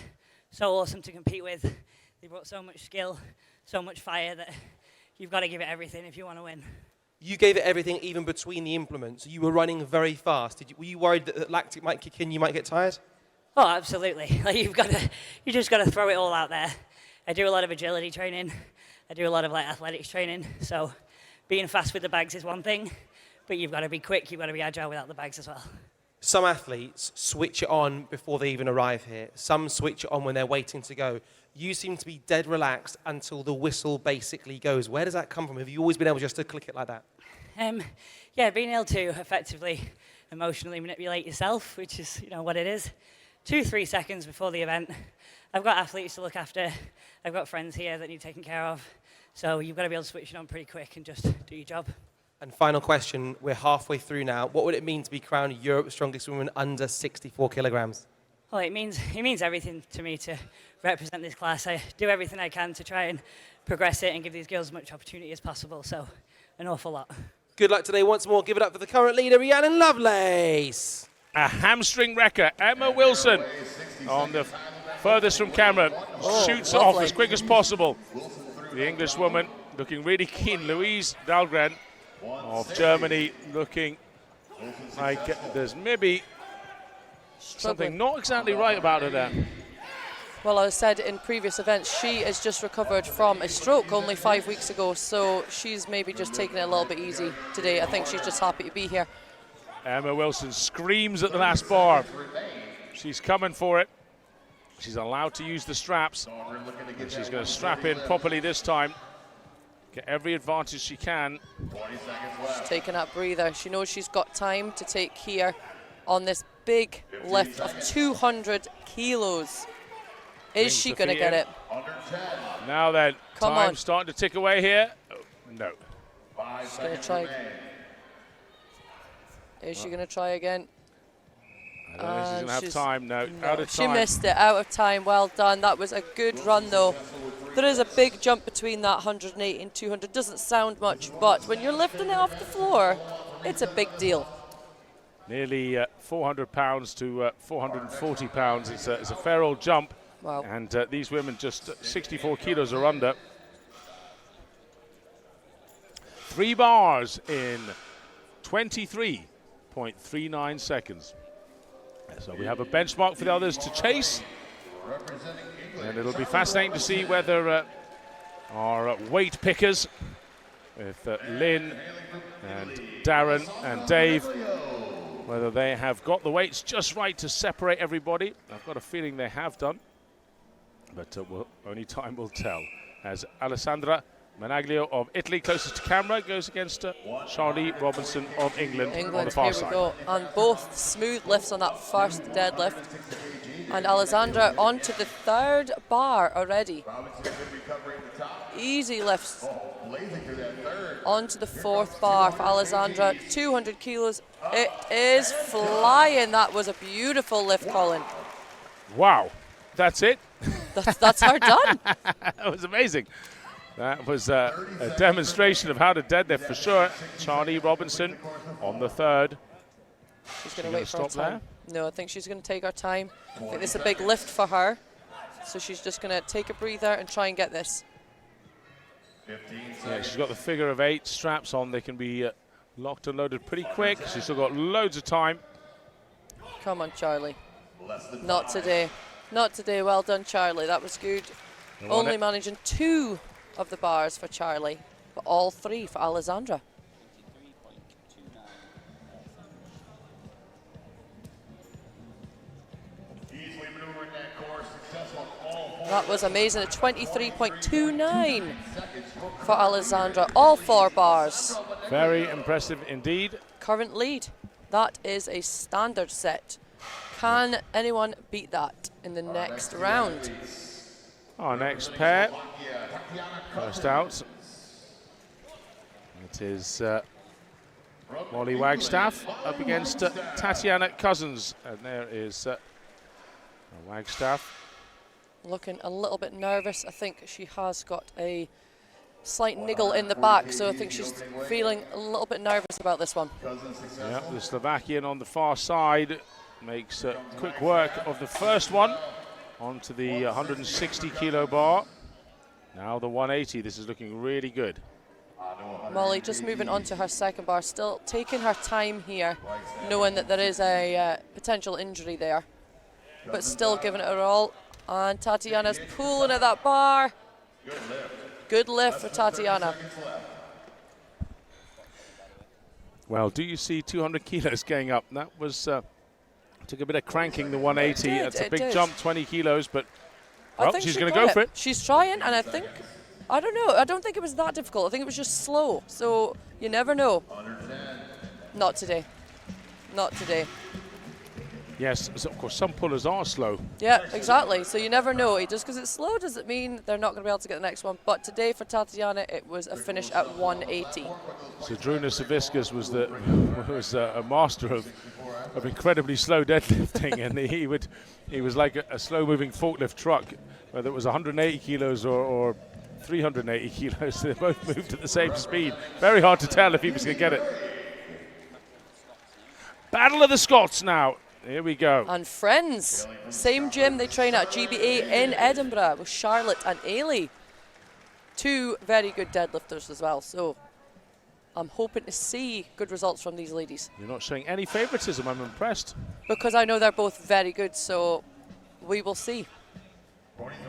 so awesome to compete with. They brought so much skill, so much fire that you've got to give it everything if you want to win. You gave it everything even between the implements. You were running very fast. Were you worried that lactic might kick in, you might get tired? Oh, absolutely. Like, you just got to throw it all out there. I do a lot of agility training. I do a lot of athletics training. So being fast with the bags is one thing, but you've got to be quick, you've got to be agile without the bags as well. Some athletes switch it on before they even arrive here. Some switch it on when they're waiting to go. You seem to be dead relaxed until the whistle basically goes. Where does that come from? Have you always been able just to click it like that? Yeah, being able to effectively emotionally manipulate yourself, which is what it is. 2-3 seconds before the event. I've got athletes to look after. I've got friends here that need taken care of. So you've got to be able to switch it on pretty quick and just do your job. And final question, we're halfway through now. What would it mean to be crowned Europe's strongest woman under 64 kilograms? Well, it means everything to me to represent this class. I do everything I can to try and progress it and give these girls as much opportunity as possible. So an awful lot. Good luck today once more. Give it up for the current leader, Rhiannon Lovelace. A hamstring wrecker, Emma Wilson, on the furthest from camera, shoots off as quick as possible. The English woman looking really keen. Louise Dahlgren of Germany looking like there's maybe something not exactly right about her there. Well, I said in previous events, she has just recovered from a stroke only 5 weeks ago, so she's maybe just taking it a little bit easy today. I think she's just happy to be here. Emma Wilson screams at the last bar. She's coming for it. She's allowed to use the straps. And she's going to strap in properly this time. Get every advantage she can. She's taking that breather. She knows she's got time to take here on this big lift of 200 kilos. Is she going to get it? Now then, Come time on. starting to tick away here. Oh, no. She's going to try. Is she going to try again? I don't know if she's going to have time. No, out of She time. missed it, out of time. Well done. That was a good run, though. There is a big jump between that 180 and 200. Doesn't sound much, but when you're lifting it off the floor, it's a big deal. Nearly 400 pounds to 440 pounds. It's a fair old jump. Wow. And these women just 64 kilos are under. 3 bars in 23.39 seconds. So we have a benchmark for the others to chase. And it'll be fascinating to see whether our weight pickers with Lynn and Darren and Dave, whether they have got the weights just right to separate everybody. I've got a feeling they have done, but only time will tell. As Alessandra Menaglio of Italy, closest to camera, goes against Charlie Robinson of England on the far here side. we go. And both smooth lifts on that first deadlift. And Alessandra onto the 3rd bar already. Easy lifts. Onto the 4th bar for Alessandra. 200 kilos. It is flying. That was a beautiful lift, Colin. Wow, that's it? That's her done. That was amazing. That was a demonstration of how to deadlift for sure. Charlie Robinson on the 3rd. She's going to wait for her time. No, I think she's going to take her time. I think this is a big lift for her. So she's just going to take a breather and try and get this. Yeah, she's got the figure of 8 straps on. They can be locked and loaded pretty quick. She's still got loads of time. Come on, Charlie. Not today. Not today. Well done, Charlie. That was good. Only managing 2 of the bars for Charlie, but all 3 for Alessandra. That was amazing. A 23.29 for Alessandra. All 4 bars. Very impressive indeed. Current lead. That is a standard set. Can anyone beat that in the next round? Our next pair, first out, it is Molly Wagstaff up against Tatiana Cousins. And there is Wagstaff. Looking a little bit nervous. I think she has got a slight niggle in the back, so I think she's feeling a little bit nervous about this one. Yeah, the Slovakian on the far side makes quick work of the first one onto the 160 kilo bar. Now the 180. This is looking really good. Molly just moving on to her second bar, still taking her time here, knowing that there is a potential injury there, but still giving it her all. And Tatiana's pulling at that bar. Good lift for Tatiana. Well, do you see 200 kilos going up? That was took a bit of cranking, the 180. It's a big jump, 20 kilos, but well, she's going to go for it. She's trying, and I think, I don't know, I don't think it was that difficult. I think it was just slow, so you never know. Not today. Not today. Yes, so of course, some pullers are slow. Yeah, exactly. So you never know. Just because it's slow doesn't mean they're not going to be able to get the next one. But today for Tatiana, it was a finish at 180. So Druna Saviskas was a master of incredibly slow deadlifting, and he was like a slow-moving forklift truck, whether it was 180 kilos or 380 kilos. They both moved at the same speed. Very hard to tell if he was going to get it. Battle of the Scots now. Here we go. And friends, same gym they train at, GBA in Edinburgh, with Charlotte and Ailey. Two very good deadlifters as well, so I'm hoping to see good results from these ladies. You're not showing any favoritism, I'm impressed. Because I know they're both very good, so we will see.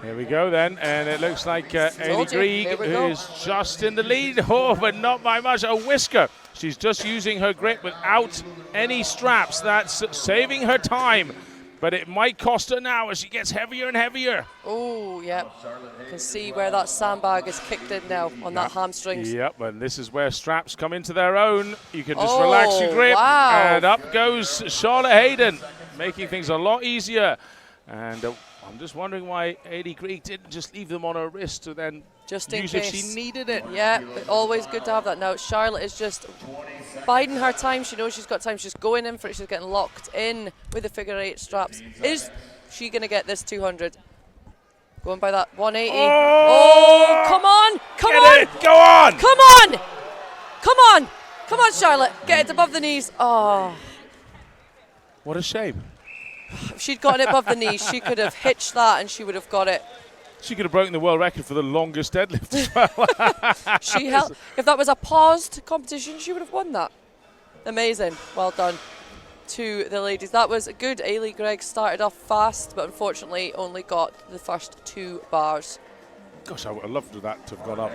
Here we go then, and it looks like Ailey Grieg is just in the lead. Oh, but not by much, a whisker. She's just using her grip without any straps. That's saving her time, but it might cost her now as she gets heavier and heavier. Oh, yeah. You can see where that sandbag is kicked in now on that hamstrings. Yep, and this is where straps come into their own. You can just relax your grip, and up goes Charlotte Hayden, making things a lot easier. And I'm just wondering why Ailey Grieg didn't just leave them on her wrist to then just in use case. if she needed it. Yeah, but always good to have that. Now Charlotte is just biding her time. She knows she's got time. She's going in for it. She's getting locked in with the figure 8 straps. Is she going to get this 200? Going by that 180. Oh, come on. Come on. It. Go on. Come on. Come on. Come on, Charlotte. Get it above the knees. Oh. What a shame. If she'd gotten it above the knees, she could have hitched that and she would have got it. She could have broken the world record for the longest deadlift as well. She held, if that was a paused competition, she would have won that. Amazing. Well done to the ladies. That was good. Ailey Grieg started off fast, but unfortunately only got the first 2 bars. Gosh, I would have loved that to have gone up.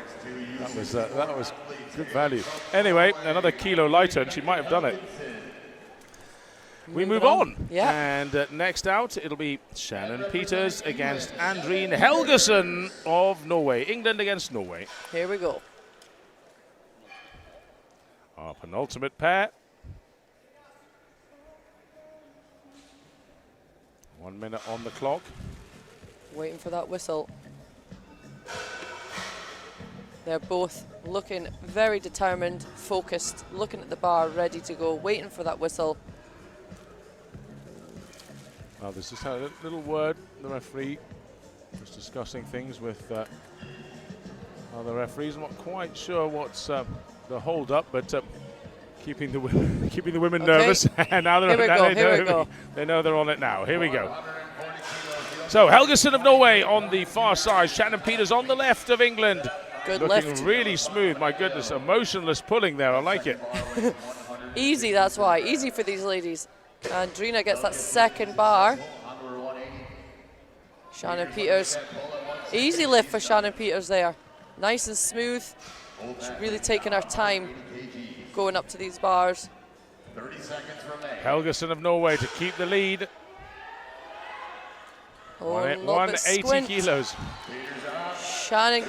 That was good value. Anyway, another kilo lighter, and she might have done it. We move on. Yeah. And next out, it'll be Shannon Peters against Andrine Helgesen of Norway. England against Norway. Here we go. Our penultimate pair. 1 minute on the clock. Waiting for that whistle. They're both looking very determined, focused, looking at the bar, ready to go, waiting for that whistle. Well, there's just a little word. The referee was discussing things with other referees. I'm not quite sure what's the hold-up, but keeping the women nervous. And now they know they're on it now. Here we go. So Helgesen of Norway on the far side. Shannon Peters on the left of England. Good Looking lift. really smooth. My goodness, emotionless pulling there. I like it. Easy, that's why. Easy for these ladies. And Drina gets that second bar. Shannon Peters. Easy lift for Shannon Peters there. Nice and smooth. She's really taking her time going up to these bars. 30 seconds remain. Helgesen of Norway to keep the lead. Oh, 180 kilos. Shannon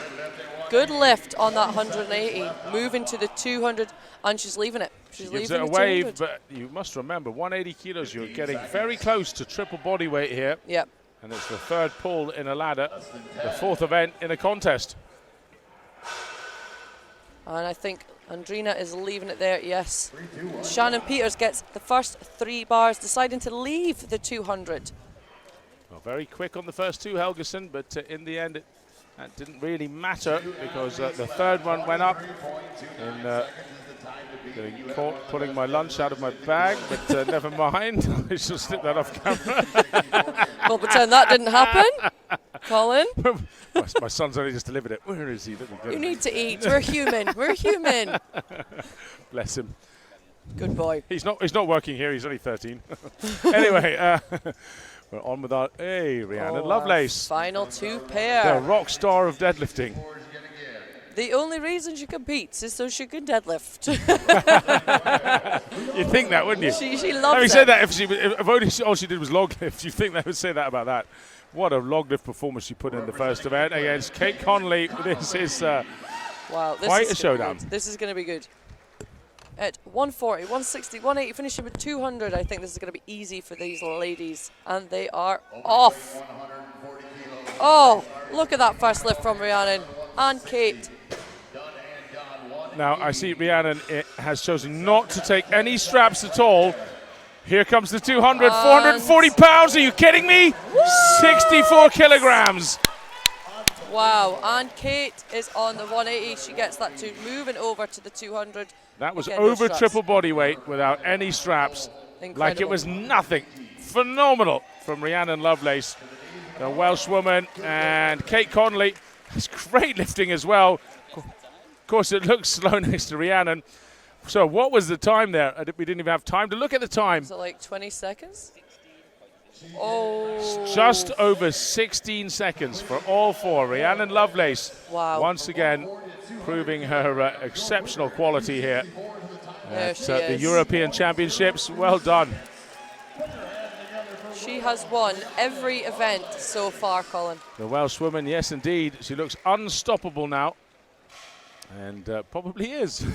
Good lift on that 180, moving to the 200, and she's leaving it. She She's gives leaving it a the wave, 200. but you must remember, 180 kilos, you're getting very close to triple body weight here. Yep. And it's the third pull in a ladder, the fourth event in a contest. And I think Andrina is leaving it there, yes. Shannon Peters gets the first 3 bars, deciding to leave the 200. Well, very quick on the first 2, Helgeson, but in the end, that didn't really matter because the third one went up in getting caught pulling my lunch out of my bag, but never mind. I shall slip that off camera. We'll pretend that didn't happen. Colin? my son's only just delivered it. Where is he? You need to eat. We're human. We're human. Bless him. Good boy. He's not working here. He's only 13. Anyway, we're on with our Rhiannon Lovelace, Final 2 pair. the rock star of deadlifting. The only reason she competes is so she can deadlift. You'd think that, wouldn't you? She loves Having it. said that, if only all she did was log lift, you'd think they would say that about that. What a log lift performance she put in the first event against Kate Connolly. This is Wow, this quite is a showdown. This is going to be good. At 140, 160, 180, finishing with 200. I think this is going to be easy for these ladies. And they are off. Oh, look at that first lift from Rhiannon and Kate. Now, I see Rhiannon has chosen not to take any straps at all. Here comes the 200, 440 pounds. Are you kidding me? Woo! 64 kilograms. Wow, and Kate is on the 180. She gets that to moving over to the 200. That was Again, no over straps. triple body weight without any straps. Incredible. Like it was nothing. Phenomenal from Rhiannon Lovelace, the Welsh woman, and Kate Connolly. It's great lifting as well. Of course, it looks slow next to Rhiannon. So what was the time there? We didn't even have time to look at the time. So like 20 seconds? Oh. Just over 16 seconds for all 4. Rhiannon Lovelace, Wow. once again, proving her exceptional quality here There at she the is. European Championships. Well done. She has won every event so far, Colin. The Welsh woman, yes, indeed. She looks unstoppable now. And probably is.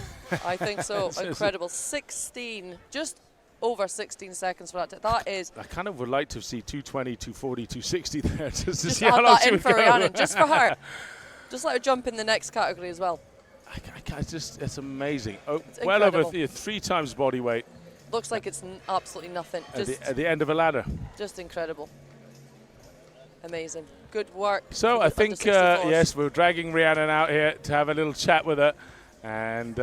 I think so. It's- Incredible. 16, just over 16 seconds for that. That is. I kind of would like to see 220, 240, 260 there just to Just see add how long that she in would for go. Rhiannon, just for her. Just let her jump in the next category as well. It's amazing. Oh, It's well over incredible. 3 times body weight Looks like it's absolutely nothing. Just, at the end of a ladder. just incredible. Amazing. Good work. So for I the think, under 64s. yes, we're dragging Rhiannon out here to have a little chat with her. And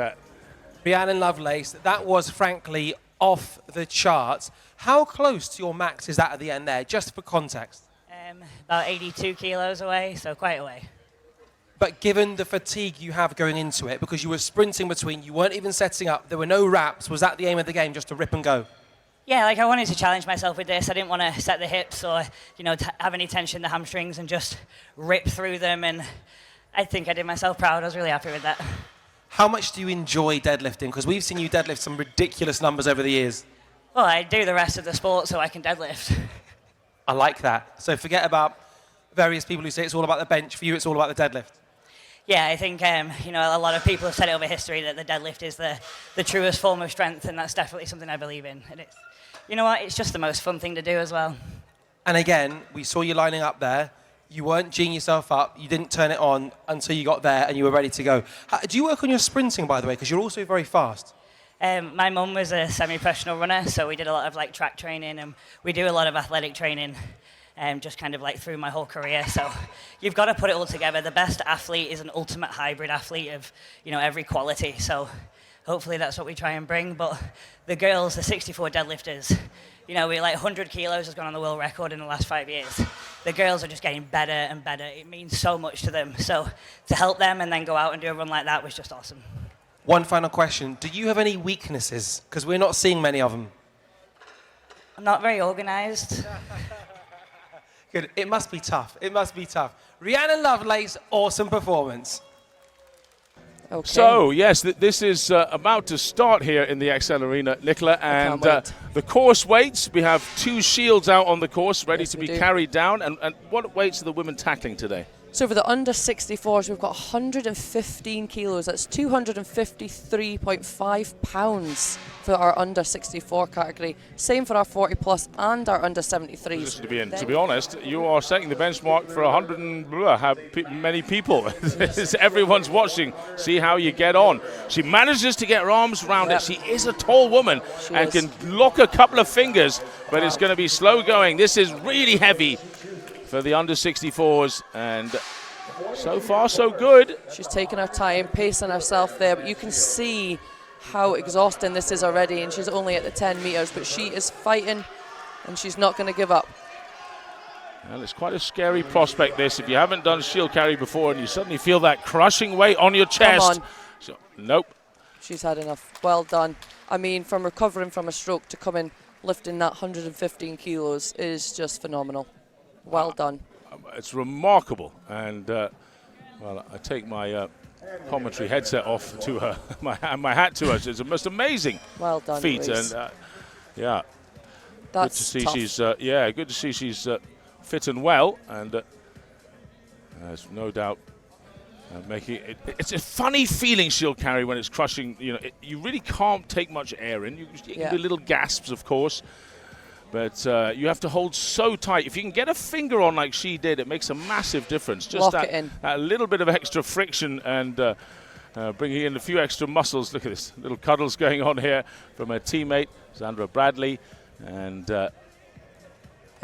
Rhiannon Lovelace, that was frankly off the charts. How close to your max is that at the end there, just for context? About 82 kilos away, so quite away. But given the fatigue you have going into it, because you were sprinting between, you weren't even setting up, there were no wraps, was that the aim of the game, just to rip and go? Yeah, like I wanted to challenge myself with this. I didn't want to set the hips or, have any tension in the hamstrings and just rip through them. And I think I did myself proud. I was really happy with that. How much do you enjoy deadlifting? Because we've seen you deadlift some ridiculous numbers over the years. Well, I do the rest of the sport so I can deadlift. I like that. So forget about various people who say it's all about the bench. For you, it's all about the deadlift. Yeah, I think, a lot of people have said it over history that the deadlift is the truest form of strength, and that's definitely something I believe in. And it's, you know what, it's just the most fun thing to do as well. And again, we saw you lining up there. You weren't geeing yourself up. You didn't turn it on until you got there and you were ready to go. Do you work on your sprinting, by the way? Because you're also very fast. My mum was a semi-professional runner, so we did a lot of track training, and we do a lot of athletic training. Just kind of through my whole career. So you've got to put it all together. The best athlete is an ultimate hybrid athlete of, every quality. So hopefully that's what we try and bring. But the girls, the 64 deadlifters, we 100 kilos has gone on the world record in the last 5 years. The girls are just getting better and better. It means so much to them. So to help them and then go out and do a run like that was just awesome. One final question. Do you have any weaknesses? Because we're not seeing many of them. I'm not very organized. Good. It must be tough. It must be tough. Rhiannon Lovelace, awesome performance. Okay. so, yes, this is about to start here in the XL Arena, Nicola. And wait. the course weights, we have 2 shields out on the course ready Yes, to we be do. carried down. And what weights are the women tackling today? So for the under 64s, we've got 115 kilos. That's 253.5 pounds for our under 64 category. Same for our 40 plus and our under 73s. To be honest, you are setting the benchmark for 100 and many people. Everyone's watching. See how you get on. She manages to get her arms around it. She is a tall woman and can lock a couple of fingers, but it's going to be slow going. This is really heavy for the under 64s, and so far so good. She's taking her time, pacing herself there, but you can see how exhausting this is already, and she's only at the 10 meters, but she is fighting and she's not going to give up. Well, it's quite a scary prospect, this. If you haven't done shield carry before and you suddenly feel that crushing weight on your chest. Come on. So, nope. She's had enough. Well done. I mean, from recovering from a stroke to come in lifting that 115 kilos is just phenomenal. Well done. It's remarkable, and well, I take my commentary headset off to her, my hat to her. It's a most amazing feat, Louise. And yeah, that's good to see tough. she's good to see she's fit and well, and there's no doubt making it. It's a funny feeling, shield carry, when it's crushing. You know, you really can't take much air in. You can do little gasps, of course. But you have to hold so tight. If you can get a finger on like she did, it makes a massive difference. Just that little bit of extra friction and bringing in a few extra muscles. Look at this, little cuddles going on here from her teammate, Sandra Bradley. And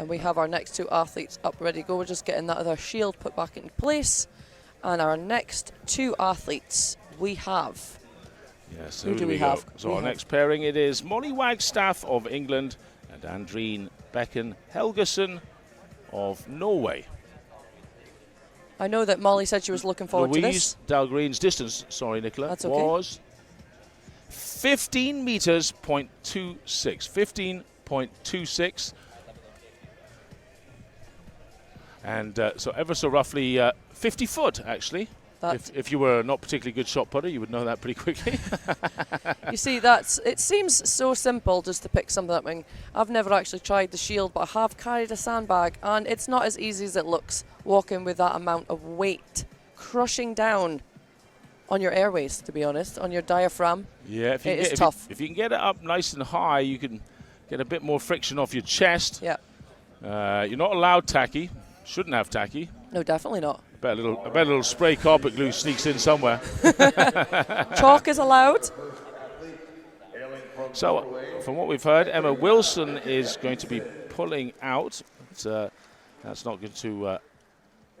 we have our next two athletes up ready to go. We're just getting that other shield put back into place. And our next two athletes we have. Yes, who do we have? So our next pairing, it is Molly Wagstaff of England and Andrine Bekken Helgesen of Norway. I know that Molly said she was looking forward to this. Louise Dahlgren's distance, sorry Nicola, That's okay. was 15 meters, 0.26. 15.26. And so ever so roughly 50 foot, actually. If you were a not particularly good shot putter, you would know that pretty quickly. You see, it seems so simple just to pick something up. I mean, I've never actually tried the shield, but I have carried a sandbag, and it's not as easy as it looks walking with that amount of weight crushing down on your airways, to be honest, on your diaphragm. Yeah, it is tough. If you can get it up nice and high, you can get a bit more friction off your chest. Yeah. You're not allowed tacky. Shouldn't have tacky. No, definitely not. I bet a little spray carpet glue sneaks in somewhere. Chalk is allowed. So, from what we've heard, Emma Wilson is going to be pulling out. But, that's not going to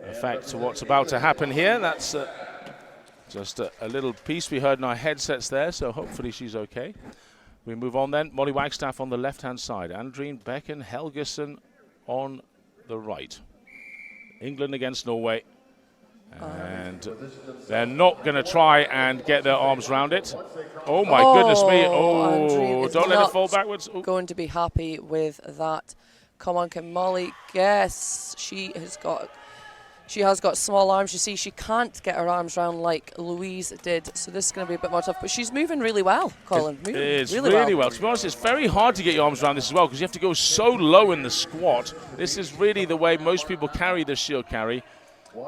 affect what's about to happen here. That's just a little piece we heard in our headsets there, so hopefully she's okay. We move on then. Molly Wagstaff on the left-hand side. Andrine Bekken Helgesen on the right. England against Norway. And they're not going to try and get their arms around it. Oh, my goodness me. Oh, don't let it fall backwards. Ooh. Going to be happy with that. Come on, can Molly guess? She has got small arms. You see, she can't get her arms round like Louise did. So this is going to be a bit more tough. But she's moving really well, Colin. It's really well. To be honest, it's very hard to get your arms around this as well because you have to go so low in the squat. This is really the way most people carry the shield carry.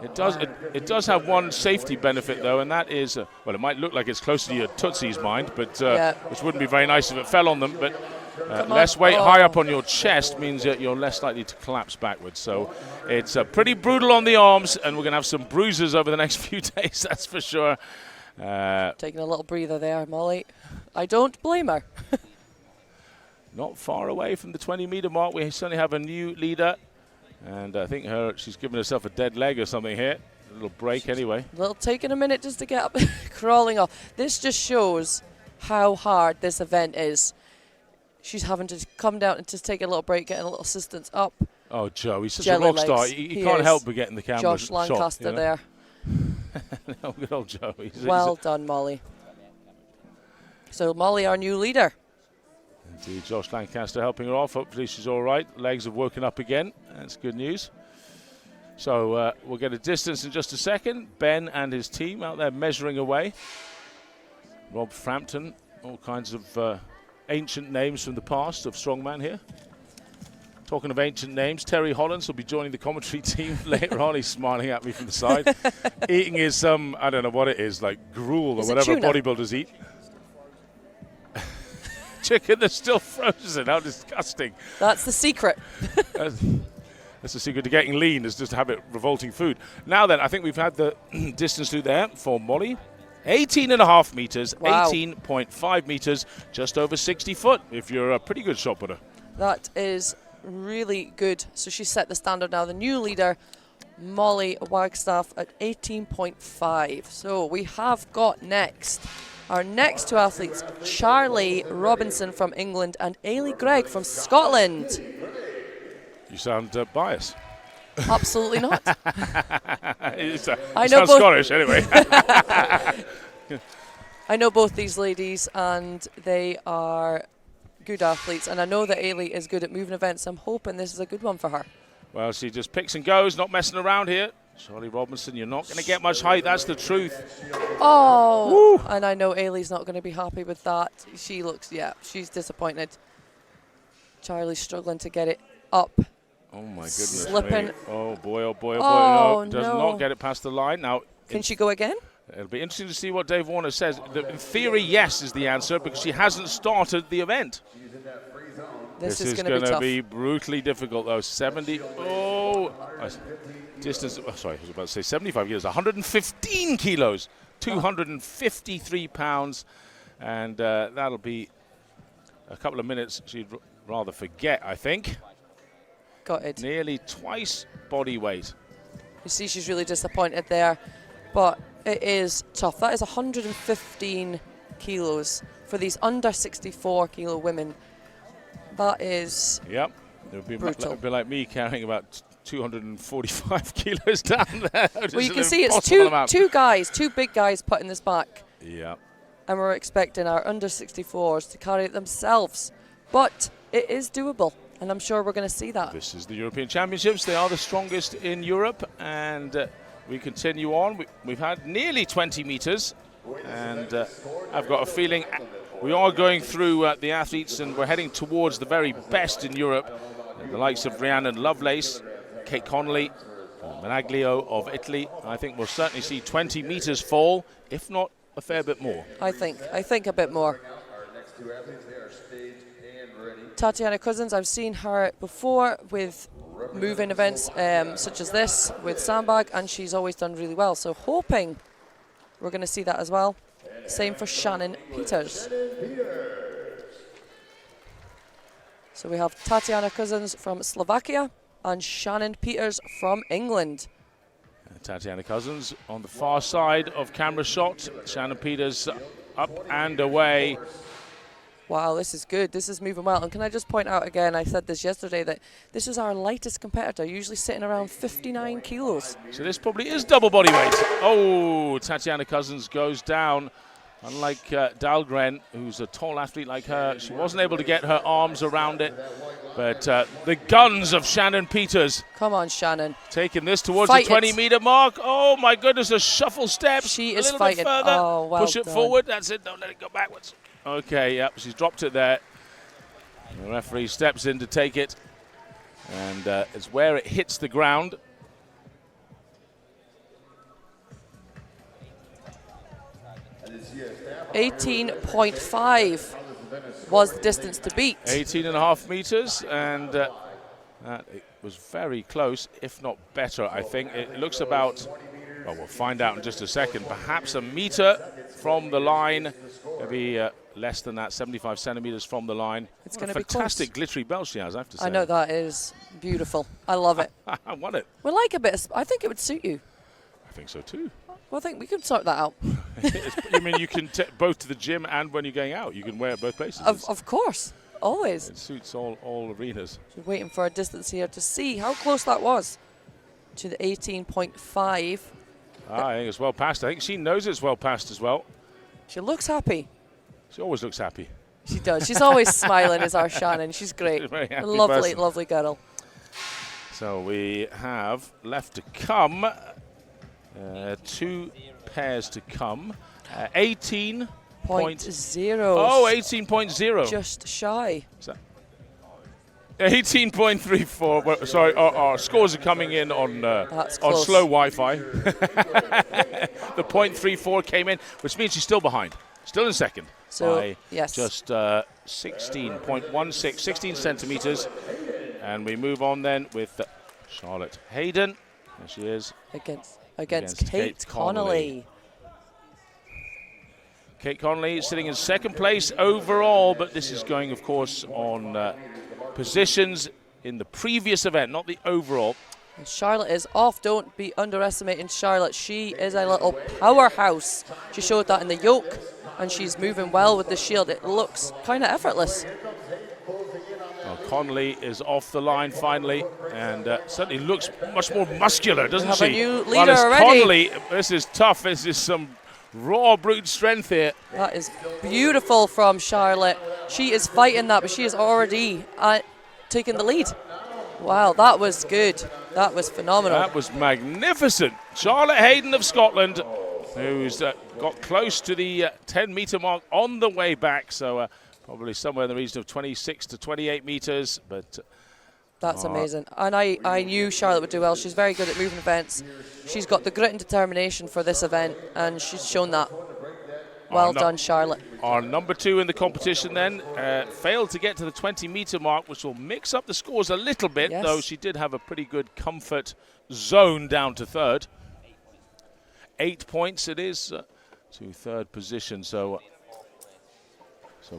It does have one safety benefit, though, and that is, well, it might look like it's closer to your Tootsie's mind, but which wouldn't be very nice if it fell on them. But less weight high up on your chest means that you're less likely to collapse backwards. So it's pretty brutal on the arms, and we're going to have some bruises over the next few days, that's for sure. Taking a little breather there, Molly. I don't blame her. Not far away from the 20-meter mark. We certainly have a new leader. And I think she's given herself a dead leg or something here. A little break anyway. Taking a minute just to get up, crawling off. This just shows how hard this event is. She's having to come down and just take a little break, getting a little assistance up. Oh, Joe, he's such a rock star. He can't help but get in the camera Josh Lancaster shot, there. Oh, good old Joe. Well done, Molly. So Molly, our new leader. Indeed, Josh Lancaster helping her off. Hopefully she's all right. Legs have woken up again. That's good news. So we'll get a distance in just a second. Ben and his team out there measuring away. Rob Frampton, all kinds of ancient names from the past of Strongman here. Talking of ancient names, Terry Hollands will be joining the commentary team later on. He's smiling at me from the side. Eating his I don't know what it is, like gruel or whatever bodybuilders eat. Chicken that's still frozen. How disgusting. That's the secret. That's the secret to getting lean, is just to have it revolting food. Now then, I think we've had the distance through there for Molly. 18.5 meters, wow. 18.5 meters, just over 60 foot if you're a pretty good shot putter. That is really good. So she set the standard now. The new leader, Molly Wagstaff, at 18.5. So we have got our next two athletes, Charlie Robinson from England and Ailey Gregg from Scotland. You sound biased. Absolutely not. I know sound both. Scottish anyway. I know both these ladies, and they are good athletes, and I know that Ailey is good at moving events. I'm hoping this is a good one for her. Well, she just picks and goes, not messing around here. Charlie Robinson, you're not going to get much height, that's the truth. Oh, woo. And I know Ailey's not going to be happy with that. She looks, she's disappointed. Charlie's struggling to get it up. Oh my goodness. Slipping. Me. Oh boy, oh boy, oh boy. Oh, no, does not get it past the line. Now, can she go again? It'll be interesting to see what Dave Warner says. In theory, yes is the answer, because she hasn't started the event. This is going to be brutally difficult, though. 70. Oh, distance. Oh, sorry, I was about to say 75 kilos. 115 kilos, 253 pounds, and that'll be a couple of minutes she'd rather forget, I think. Got it. Nearly twice body weight. You see, she's really disappointed there, but it is tough. That is 115 kilos for these under 64 kilo women. That is It would be brutal. It would be like me carrying about 245 kilos down there. Well, you can see it's two big guys putting this back. Yeah. And we're expecting our under 64s to carry it themselves. But it is doable, and I'm sure we're going to see that. This is the European Championships. They are the strongest in Europe, and we continue on. We've had nearly 20 meters, and I've got a feeling we are going through the athletes, and we're heading towards the very best in Europe. The likes of Rhiannon Lovelace, Kate Connolly, Menaglio of Italy. I think we'll certainly see 20 meters fall, if not a fair bit more. I think a bit more. Tatiana Cousins, I've seen her before with move-in events such as this with sandbag, and she's always done really well. So hoping we're going to see that as well. Same for Shannon Peters. So we have Tatiana Cousins from Slovakia and Shannon Peters from England. Tatiana Cousins on the far side of camera shot. Shannon Peters up and away. Wow, this is good. This is moving well. And can I just point out again, I said this yesterday, that this is our lightest competitor, usually sitting around 59 kilos. So this probably is double body weight. Oh, Tatiana Cousins goes down. Unlike Dahlgren, who's a tall athlete like her, she wasn't able to get her arms around it. But the guns of Shannon Peters. Come on, Shannon. Taking this towards the 20-meter mark. Oh, my goodness, a shuffle step. She is a little fighting. bit further. Oh, well Push it done. forward. That's it. Don't let it go backwards. Okay, yep, she's dropped it there. The referee steps in to take it. And it's where it hits the ground. 18.5 was the distance to beat. 18.5 meters, and that it was very close, if not better, I think. It looks about, well, we'll find out in just a second, perhaps a meter from the line, maybe less than that, 75 centimeters from the line. It's going to be fantastic close. glittery belt she has, I have to say. I know, that is beautiful. I love it. I want it. We like a bit of, I think it would suit you. I think so too. Well, I think we could sort that out. You mean you can both to the gym and when you're going out? You can wear it both places? Of course, always. It suits all arenas. Just waiting for a distance here to see how close that was to the 18.5. I think it's well past. I think she knows it's well past as well. She looks happy. She always looks happy. She does. She's always smiling as our Shannon. She's great. She's a very happy Lovely, person. lovely girl. So we have left to come 2 pairs to come. 18.0. .0. Oh, 18.0. Just shy. Is that 18.34. Well, sorry, our scores are coming in on slow Wi-Fi. The .34 came in, which means she's still behind, still in second. So by just 16.16, 16 centimeters. And we move on then with Charlotte Hayden. There she is. Against Kate Connolly. Kate Connolly sitting in second place overall, but this is going, of course, on positions in the previous event, not the overall. And Charlotte is off. Don't be underestimating Charlotte. She is a little powerhouse. She showed that in the yoke, and she's moving well with the shield. It looks kind of effortless. Well, Connolly is off the line finally, and certainly looks much more muscular, doesn't she? We have a new leader already. Connolly, this is tough. This is some raw brute strength here. That is beautiful from Charlotte. She is fighting that, but she is already taking the lead. Wow, that was good. That was phenomenal. That was magnificent. Charlotte Hayden of Scotland, who's got close to the 10-meter mark on the way back, so probably somewhere in the region of 26 to 28 meters. But that's amazing. And I knew Charlotte would do well. She's very good at moving events. She's got the grit and determination for this event, and she's shown that. Well done, Charlotte. Our number 2 in the competition then failed to get to the 20-meter mark, which will mix up the scores a little bit, though she did have a pretty good comfort zone down to third. 8 points it is to third position, so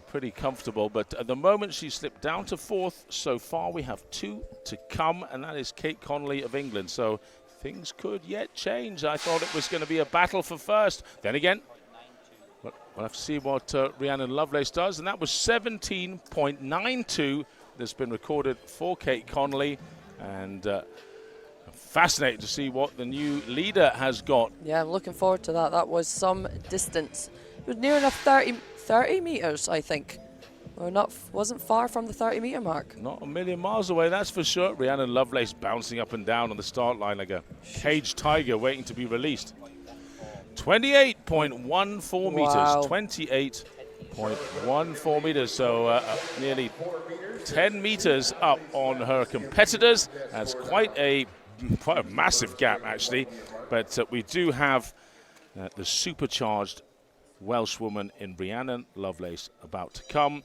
pretty comfortable. But at the moment she slipped down to fourth. So far we have 2 to come, and that is Kate Connolly of England. So things could yet change. I thought it was going to be a battle for first. Then again, we'll have to see what Rhiannon Lovelace does, and that was 17.92 that's been recorded for Kate Connolly, and fascinating to see what the new leader has got. Yeah, I'm looking forward to that. That was some distance. It was near enough 30 meters, I think. Wasn't far from the 30-meter mark. Not a million miles away, that's for sure. Rhiannon Lovelace bouncing up and down on the start line like a caged tiger waiting to be released. 28.14 meters, 28.14 meters, so nearly 10 meters up on her competitors. That's quite a massive gap, actually, but we do have the supercharged Welsh woman in Rhiannon Lovelace about to come.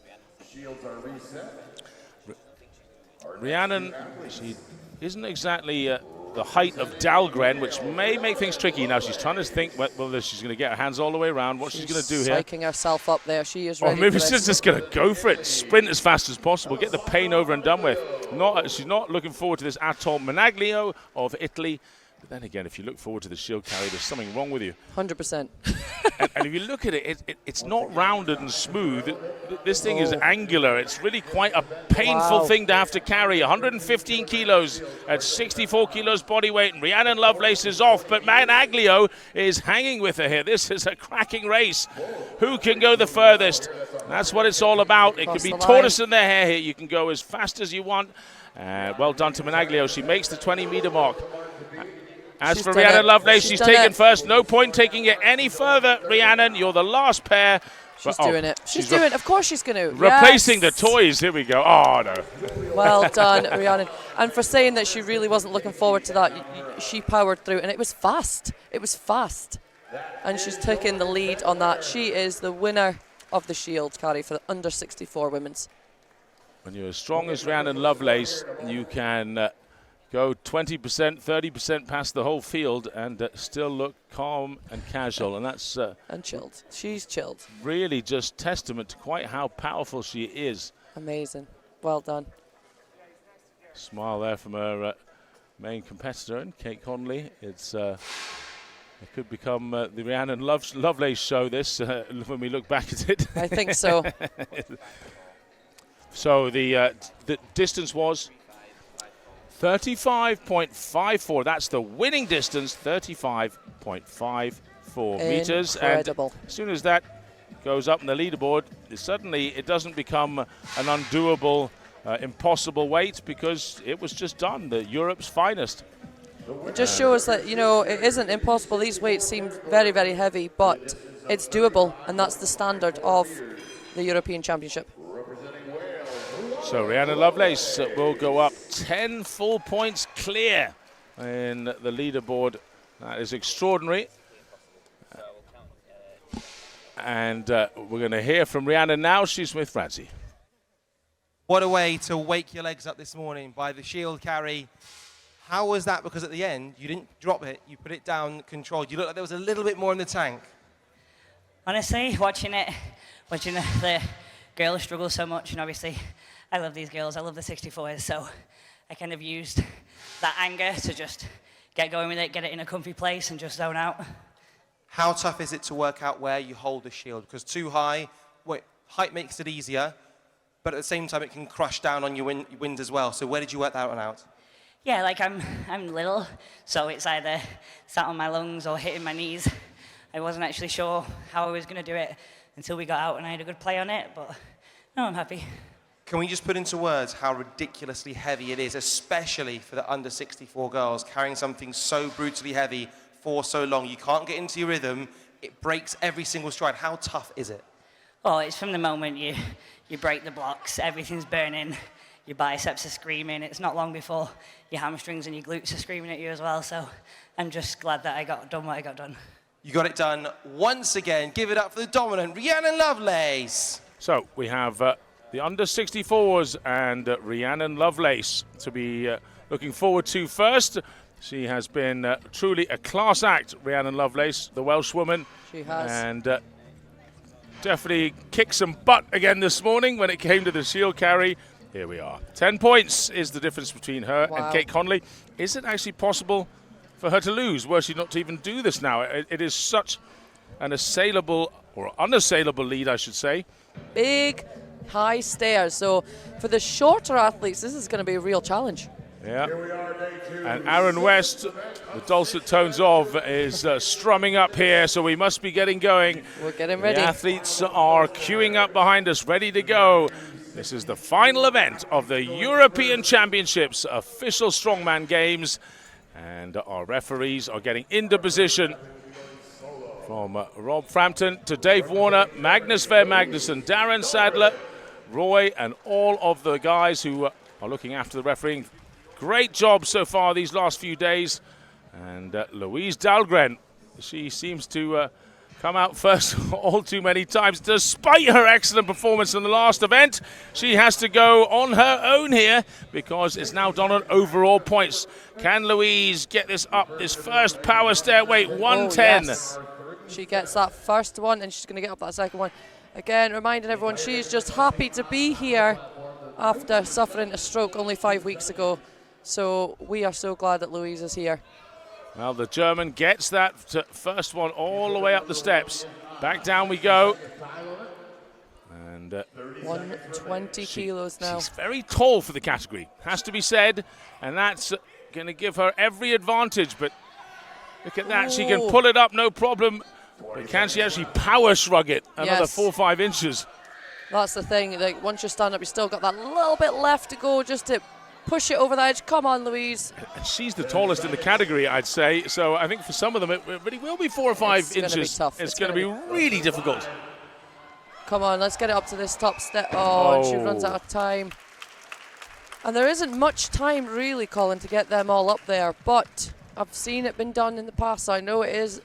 Rhiannon, she isn't exactly the height of Dahlgren, which may make things tricky. Now she's trying to think whether she's going to get her hands all the way around, what she's going to do here. Psyching herself up there. She is ready. Or maybe she's just going to go for it, sprint as fast as possible, get the pain over and done with. She's not looking forward to this at all. Menaglio of Italy. But then again, if you look forward to the shield carry, there's something wrong with you. 100%. and if you look at it, it's not rounded and smooth. This thing is angular. It's really quite a painful thing to have to carry. 115 kilos at 64 kilos body weight. And Rhiannon Lovelace is off, but Menaglio is hanging with her here. This is a cracking race. Who can go the furthest? That's what it's all about. It can be tortoise in their hair here. You can go as fast as you want. Well done to Menaglio. She makes the 20-meter mark. As for Rhiannon Lovelace, she's taken first. No point taking it any further, Rhiannon. You're the last pair. She's doing it. She's doing it. Of course she's going to. Replacing the toys. Here we go. Oh, no. Well done, Rhiannon. And for saying that she really wasn't looking forward to that, she powered through. And it was fast. It was fast. And she's taking the lead on that. She is the winner of the shield carry for the under 64 women's. When you're as strong as Rhiannon Lovelace, you can go 20%, 30% past the whole field and still look calm and casual, and that's and chilled. She's chilled. Really, just testament to quite how powerful she is. Amazing. Well done. Smile there from her main competitor, and Kate Connolly. It could become the Rhiannon Lovelace show. This when we look back at it. I think so. So the distance was 35.54. That's the winning distance, 35.54 meters. Incredible. And as soon as that goes up in the leaderboard, suddenly it doesn't become an undoable, impossible weight, because it was just done, the Europe's finest. It just shows that, it isn't impossible. These weights seem very, very heavy, but it's doable, and that's the standard of the European Championship. So Rhiannon Lovelace will go up 10 full points clear in the leaderboard. That is extraordinary. And we're going to hear from Rhiannon now. She's with Radzi. What a way to wake your legs up this morning by the shield carry. How was that? Because at the end, you didn't drop it. You put it down controlled. You looked like there was a little bit more in the tank. Honestly, watching the girls struggle so much, and obviously I love these girls, I love the 64s, so I kind of used that anger to just get going with it, get it in a comfy place and just zone out. How tough is it to work out where you hold the shield? Because too high, height makes it easier, but at the same time it can crush down on your wind as well. So where did you work that one out? Yeah, like I'm little, so it's either sat on my lungs or hitting my knees. I wasn't actually sure how I was going to do it until we got out and I had a good play on it, but no, I'm happy. Can we just put into words how ridiculously heavy it is, especially for the under 64 girls, carrying something so brutally heavy for so long? You can't get into your rhythm. It breaks every single stride. How tough is it? Oh, it's from the moment you break the blocks, everything's burning, your biceps are screaming. It's not long before your hamstrings and your glutes are screaming at you as well, so I'm just glad that I got done what I got done. You got it done once again. Give it up for the dominant Rhiannon Lovelace. So we have the under 64s and Rhiannon Lovelace to be looking forward to first. She has been truly a class act, Rhiannon Lovelace, the Welsh woman. She has. And definitely kicked some butt again this morning when it came to the shield carry. Here we are. 10 points is the difference between her and Kate Connolly. Is it actually possible for her to lose? Were she not to even do this now? It is such an assailable, or unassailable lead, I should say. Big, high stairs. So for the shorter athletes, this is going to be a real challenge. Yeah. And Aaron West, the dulcet tones of, is strumming up here, so we must be getting going. We're getting ready. The athletes are queuing up behind us, ready to go. This is the final event of the European Championships, official Strongman Games. And our referees are getting into position. From Rob Frampton to Dave Warner, Magnus Ver Magnussen, Darren Sadler, Roy, and all of the guys who are looking after the refereeing. Great job so far these last few days. And Louise Dahlgren, she seems to come out first all too many times. Despite her excellent performance in the last event, she has to go on her own here because it's now done on overall points. Can Louise get this up, this first power stairway, 110? Oh, yes. She gets that first one and she's going to get up that second one. Again, reminding everyone she's just happy to be here after suffering a stroke only 5 weeks ago. So we are so glad that Louise is here. Well, the German gets that first one all the way up the steps. Back down we go. And 120 kilos now. She's very tall for the category, has to be said. And that's going to give her every advantage. But look at that, she can pull it up, no problem. But can she actually power shrug it another 4 or 5 inches? That's the thing. Like, once you stand up, you still got that little bit left to go just to push it over the edge. Come on, Louise. And she's the tallest in the category, I'd say. So I think for some of them, it really will be 4 or 5 inches. It's going to be tough. It's going to be really difficult. Come on, let's get it up to this top step. Oh, and she runs out of time. And there isn't much time, really, Colin, to get them all up there. But I've seen it been done in the past. So I know it is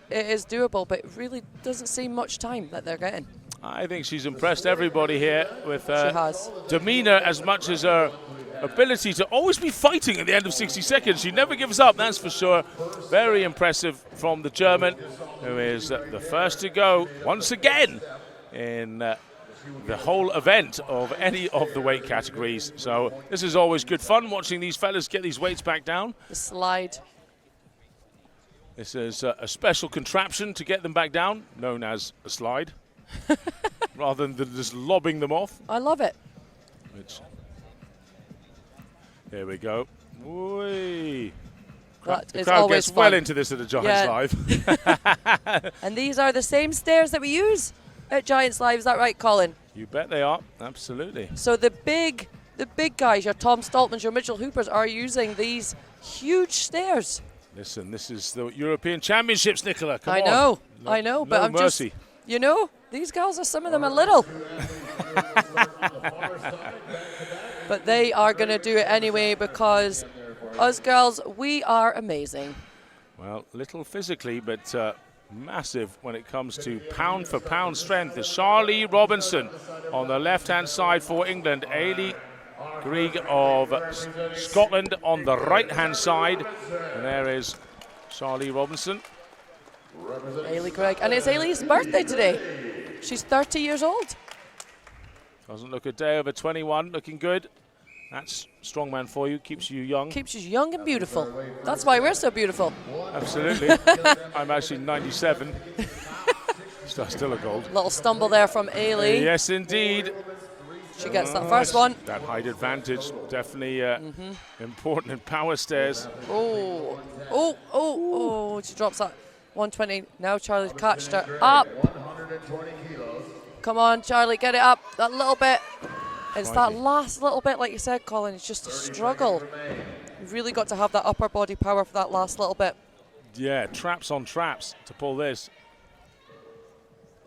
doable, but it really doesn't seem much time that they're getting. I think she's impressed everybody here with has. demeanor as much as her ability to always be fighting at the end of 60 seconds. She never gives up, that's for sure. Very impressive from the German, who is the first to go once again in the whole event of any of the weight categories. So this is always good fun, watching these fellas get these weights back down. The slide. This is a special contraption to get them back down, known as a slide, rather than just lobbing them off. I love it. Here we go. Whee. That The is crowd always gets well fun. into this at the Giants Live. And these are the same stairs that we use at Giants Live. Is that right, Colin? You bet they are. Absolutely. So the big guys, your Tom Stoltmans, your Mitchell Hoopers, are using these huge stairs. Listen, this is the European Championships, Nicola. Come on. I know, but no I'm mercy. just, you know, these girls are some of them a little. But But they are going to do it anyway because us girls, we are amazing. Well, little physically, but massive when it comes to pound for pound strength. There's Charlie Robinson on the left-hand side for England. Ailey Grieg of Scotland on the right-hand side. And there is Charlie Robinson. Ailey Grieg. And it's Ailey's birthday today. She's 30 years old. Doesn't look a day over 21, looking good. That's Strongman for you, keeps you young. Keeps you young and beautiful. That's why we're so beautiful. Absolutely. I'm actually 97. Still a gold. Little stumble there from Ailey. Yes, indeed. She gets that first one. That height advantage, definitely important in power stairs. Oh, she drops that 120. Now Charlie's catched her up. Come on, Charlie, get it up that little bit. It's that last little bit, like you said, Colin, it's just a struggle. You've really got to have that upper body power for that last little bit. Yeah, traps on traps to pull this.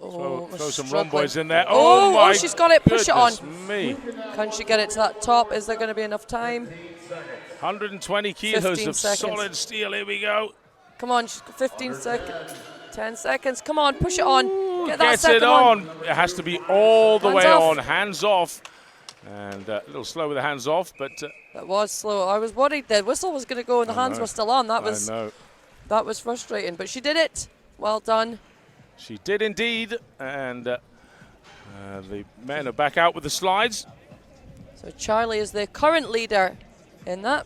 Oh, throw some struggling. rhomboids in there. Oh, she's got it. Push it on. Me. Can she get it to that top? Is there going to be enough time? 120 kilos of solid steel. Here we go. Come on, she's got 15 seconds. 10 seconds. Come on, push it on. Get that Gets second it on. one. It has to be all the Hands way off. on. Hands off. And a little slow with the hands off, but That was slow. I was worried the whistle was going to go and the hands were still on. That was frustrating, but she did it. Well done. She did indeed. And the men are back out with the slides. So Charlie is the current leader in that.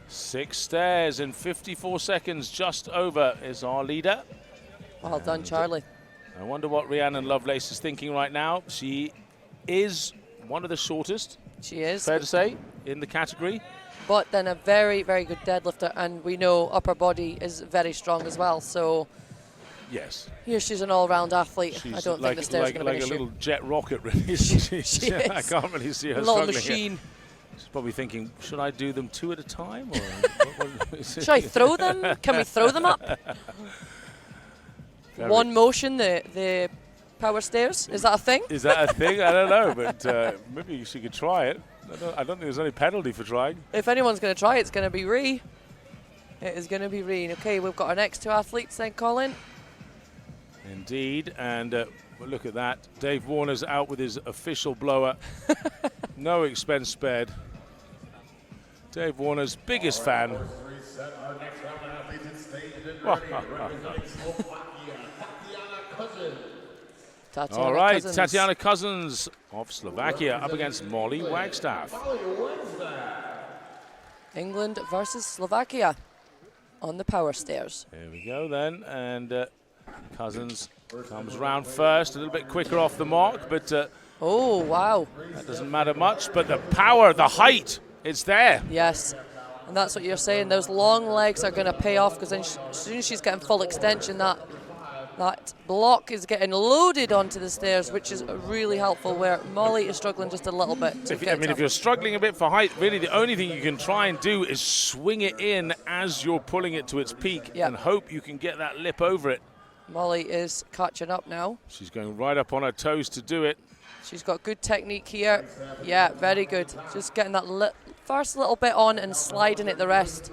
6 stairs in 54 seconds, just over, is our leader. Well done, Charlie. I wonder what Rhiannon Lovelace is thinking right now. She is one of the shortest. She is. Fair to say, in the category. But then a very, very good deadlifter, and we know upper body is very strong as well. So yes, here she's an all-round athlete. She's I don't like, think the stairs are going to be like an a issue. little jet rocket, really, isn't she? She I is. can't really see her A little struggling machine. here. She's probably thinking, should I do them 2 at a time? Or Should I throw them? Can we throw them up? One motion, the power stairs. Is that a thing? Is that a thing? I don't know, but maybe she could try it. I don't think there's any penalty for trying. If anyone's going to try, it's going to be Ree. It is going to be Ree. Okay, we've got our next 2 athletes then, Colin. Indeed, and look at that. Dave Warner's out with his official blower. No expense spared. Dave Warner's biggest fan. All right, Tatiana Cousins of Slovakia up against Molly Wagstaff. England versus Slovakia on the power stairs. Here we go then, and Cousins comes round first, a little bit quicker off the mark, but oh, wow. That doesn't matter much, but the power, the height, it's there. Yes, and that's what you're saying. Those long legs are going to pay off because then as soon as she's getting full extension, that block is getting loaded onto the stairs, which is really helpful, where Molly is struggling just a little bit. If you're struggling a bit for height, really the only thing you can try and do is swing it in as you're pulling it to its peak and hope you can get that lip over it. Molly is catching up now. She's going right up on her toes to do it. She's got good technique here. Yeah, very good. Just getting that first little bit on and sliding it the rest.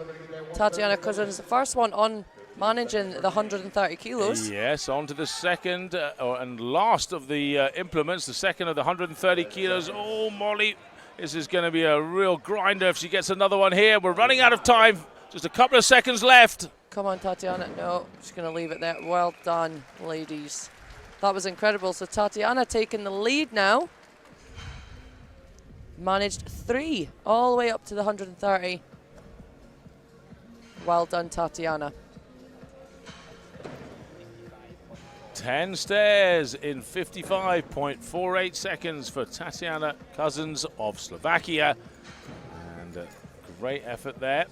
Tatiana Cousins, the first one on managing the 130 kilos. Yes, on to the second and last of the implements, the second of the 130 kilos. Oh, Molly, this is going to be a real grinder if she gets another one here. We're running out of time. Just a couple of seconds left. Come on, Tatiana. No, she's going to leave it there. Well done, ladies. That was incredible. So Tatiana taking the lead now. Managed 3 all the way up to the 130. Well done, Tatiana. 10 stairs in 55.48 seconds for Tatiana Cousins of Slovakia. And a great effort there.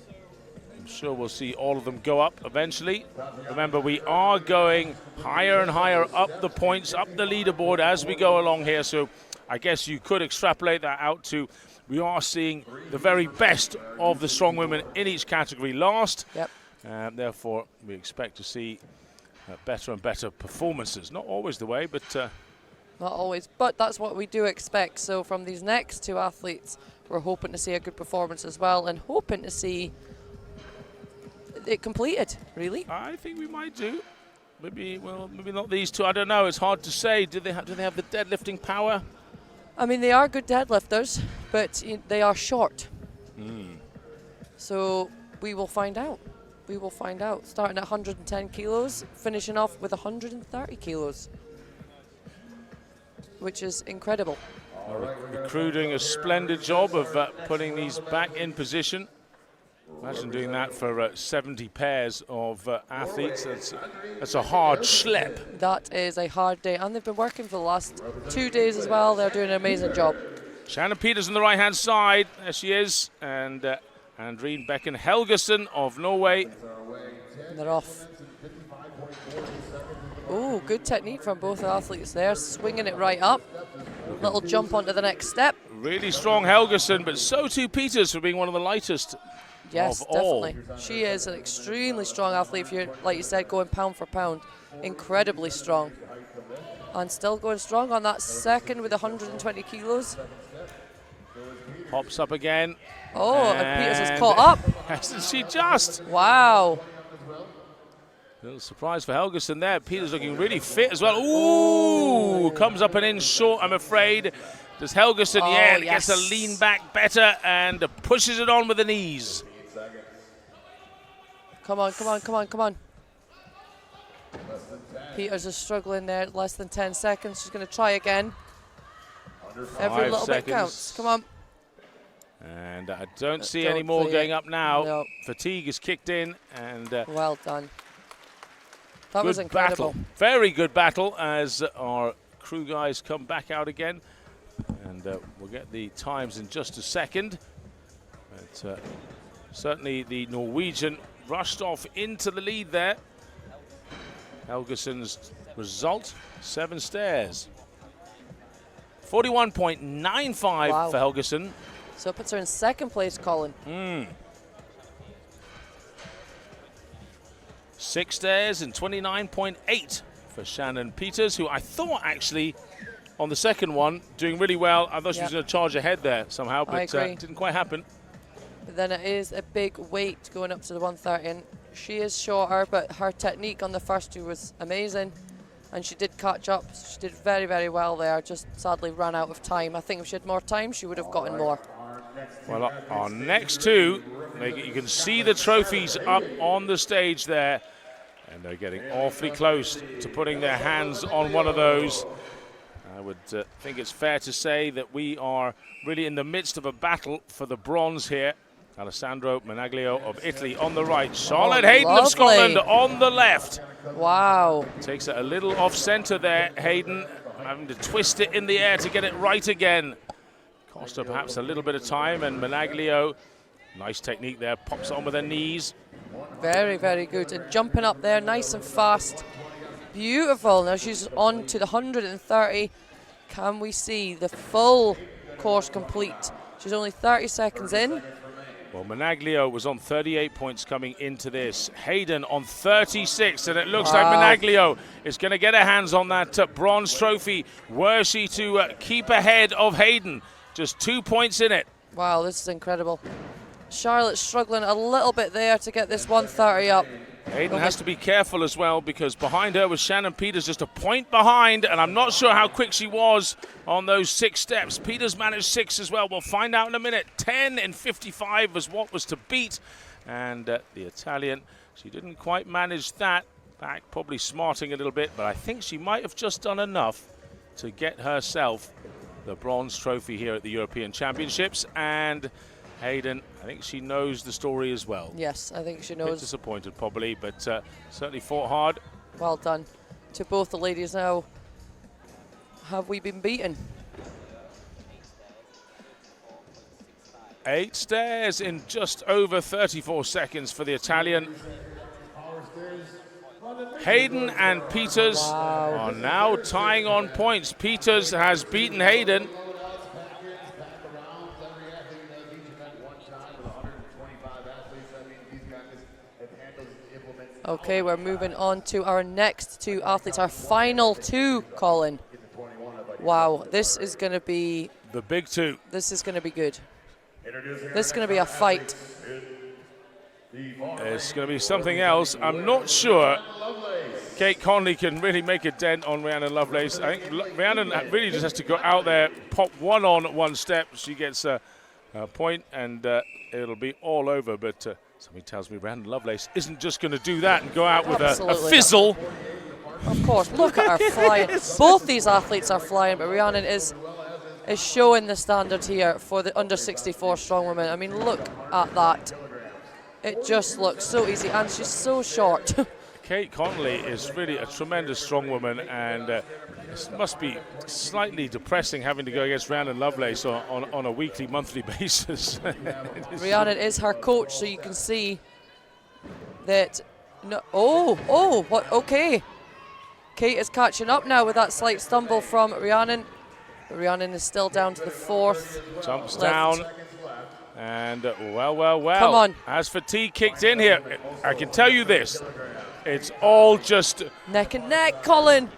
I'm sure we'll see all of them go up eventually. Remember, we are going higher and higher up the points, up the leaderboard as we go along here. So I guess you could extrapolate that out to we are seeing the very best of the strong women in each category last. Yep. And therefore, we expect to see better and better performances. Not always the way, but... Not always, but that's what we do expect. So from these next 2 athletes, we're hoping to see a good performance as well, and hoping to see it completed, really. I think we might do. Maybe, well, maybe not these two. I don't know. It's hard to say. Do they have the deadlifting power? I mean, they are good deadlifters, but they are short. So we will find out. We will find out. Starting at 110 kilos, finishing off with 130 kilos, which is incredible. The crew doing a splendid job of putting these back in position. Imagine doing that for 70 pairs of athletes. That's a hard schlep. That is a hard day, and they've been working for the last 2 days as well. They're doing an amazing job. Shannon Peters on the right-hand side. There she is. And Andrine Bekken Helgesen of Norway. And they're off. Oh, good technique from both athletes there, swinging it right up. Little jump onto the next step. Really strong Helgesen, but so too Peters for being one of the lightest. Yes, of all. definitely. She is an extremely strong athlete. If you're, like you said, going pound for pound, incredibly strong. And still going strong on that second with 120 kilos. Pops up again. Oh, and Peters has caught up. Hasn't she just? Wow. Little surprise for Helgesen there. Peters looking really fit as well. Ooh, comes up and in short, I'm afraid. Does Helgesen, yes. gets a lean back better and pushes it on with the knees. Come on, come on, come on, come on. Peters is struggling there, less than 10 seconds. She's going to try again. Every little bit counts. Come on. And I don't see any more going up now. No. Fatigue is kicked in. And well done. That was incredible. Battle. Very good battle as our crew guys come back out again. And we'll get the times in just a second. But certainly the Norwegian rushed off into the lead there. Helgesen's result, 7 stairs. 41.95 for Helgesen. So it puts her in second place, Colin. 6 stairs and 29.8 for Shannon Peters, who I thought actually on the second one doing really well. I thought she was going to charge ahead there somehow, but didn't quite happen. But then it is a big weight going up to the 130, and she is shorter, but her technique on the first two was amazing, and she did catch up. She did very, very well there, just sadly ran out of time. I think if she had more time, she would have gotten more. Well, our next two, you can see the trophies up on the stage there, and they're getting awfully close to putting their hands on one of those. I would think it's fair to say that we are really in the midst of a battle for the bronze here. Alessandro Menaglio of Italy on the right. Charlotte Hayden of Scotland on the left. Wow. Takes it a little off center there, Hayden, having to twist it in the air to get it right again. Cost her perhaps a little bit of time, and Menaglio, nice technique there, pops on with her knees. Very, very good. And jumping up there nice and fast. Beautiful. Now she's on to the 130. Can we see the full course complete? She's only 30 seconds in. Well, Menaglio was on 38 points coming into this. Hayden on 36, and it looks like Menaglio is going to get her hands on that bronze trophy. Were she to keep ahead of Hayden, just 2 points in it. Wow, this is incredible. Charlotte's struggling a little bit there to get this 130 up. Hayden has to be careful as well, because behind her was Shannon Peters, just a point behind, and I'm not sure how quick she was on those 6 steps. Peters managed 6 as well. We'll find out in a minute. 10 in 55 was what was to beat, and the Italian, she didn't quite manage that. Back probably smarting a little bit, but I think she might have just done enough to get herself the bronze trophy here at the European Championships. And Hayden, I think she knows the story as well. Yes, I think she A bit knows. disappointed probably, but certainly fought hard. Well done to both the ladies. Now, have we been beaten? 8 stairs in just over 34 seconds for the Italian. Hayden and Peters are now tying on points. Peters has beaten Hayden. Okay, we're moving on to our next 2 athletes, our final 2, Colin. Wow, this is going to be... The big 2. This is going to be good. This is going to be a fight. It's going to be something else. I'm not sure Kate Conley can really make a dent on Rhiannon Lovelace. I think Rhiannon really just has to go out there, pop one on one step. She gets a point, and it'll be all over. But something tells me Rhiannon Lovelace isn't just going to do that and go out with a fizzle. Of course, look at her flying. Both these athletes are flying, but Rhiannon is showing the standard here for the under 64 strong women. I mean, look at that. It just looks so easy, and she's so short. Kate Conley is really a tremendous strong woman, and it must be slightly depressing having to go against Rhiannon Lovelace on a weekly, monthly basis. Rhiannon is her coach, so you can see that. No, what? Okay. Kate is catching up now with that slight stumble from Rhiannon. But Rhiannon is still down to the 4th. Jumps left. down. And well. Come on. As fatigue kicked in here, I can tell you this. It's all just neck and neck, Colin.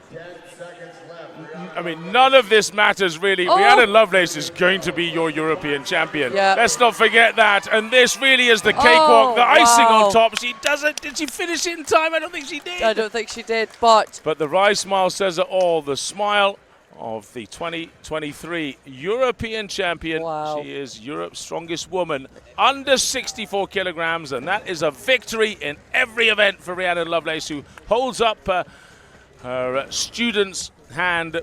I mean, none of this matters really. Rhiannon Lovelace is going to be your European champion. Yeah. Let's not forget that. And this really is the cakewalk, the icing on top. She doesn't. Did she finish it in time? I don't think she did. I don't think she did, but the Rise smile says it all. The smile of the 2023 European champion. Wow. She is Europe's strongest woman, under 64 kilograms, and that is a victory in every event for Rhiannon Lovelace, who holds up her student's hand,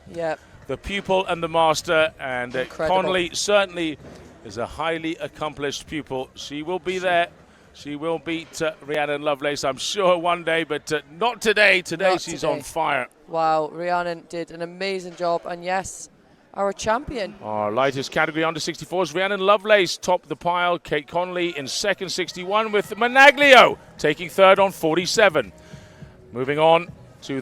the pupil and the master, and Conley certainly is a highly accomplished pupil. She will be there. She will beat Rhiannon Lovelace, I'm sure, one day, but not today. Today she's on fire. Wow, Rhiannon did an amazing job, and yes, our champion. Our lightest category under 64s, Rhiannon Lovelace topped the pile. Kate Conley in second, 61, with Managlio taking third on 47. Moving on to the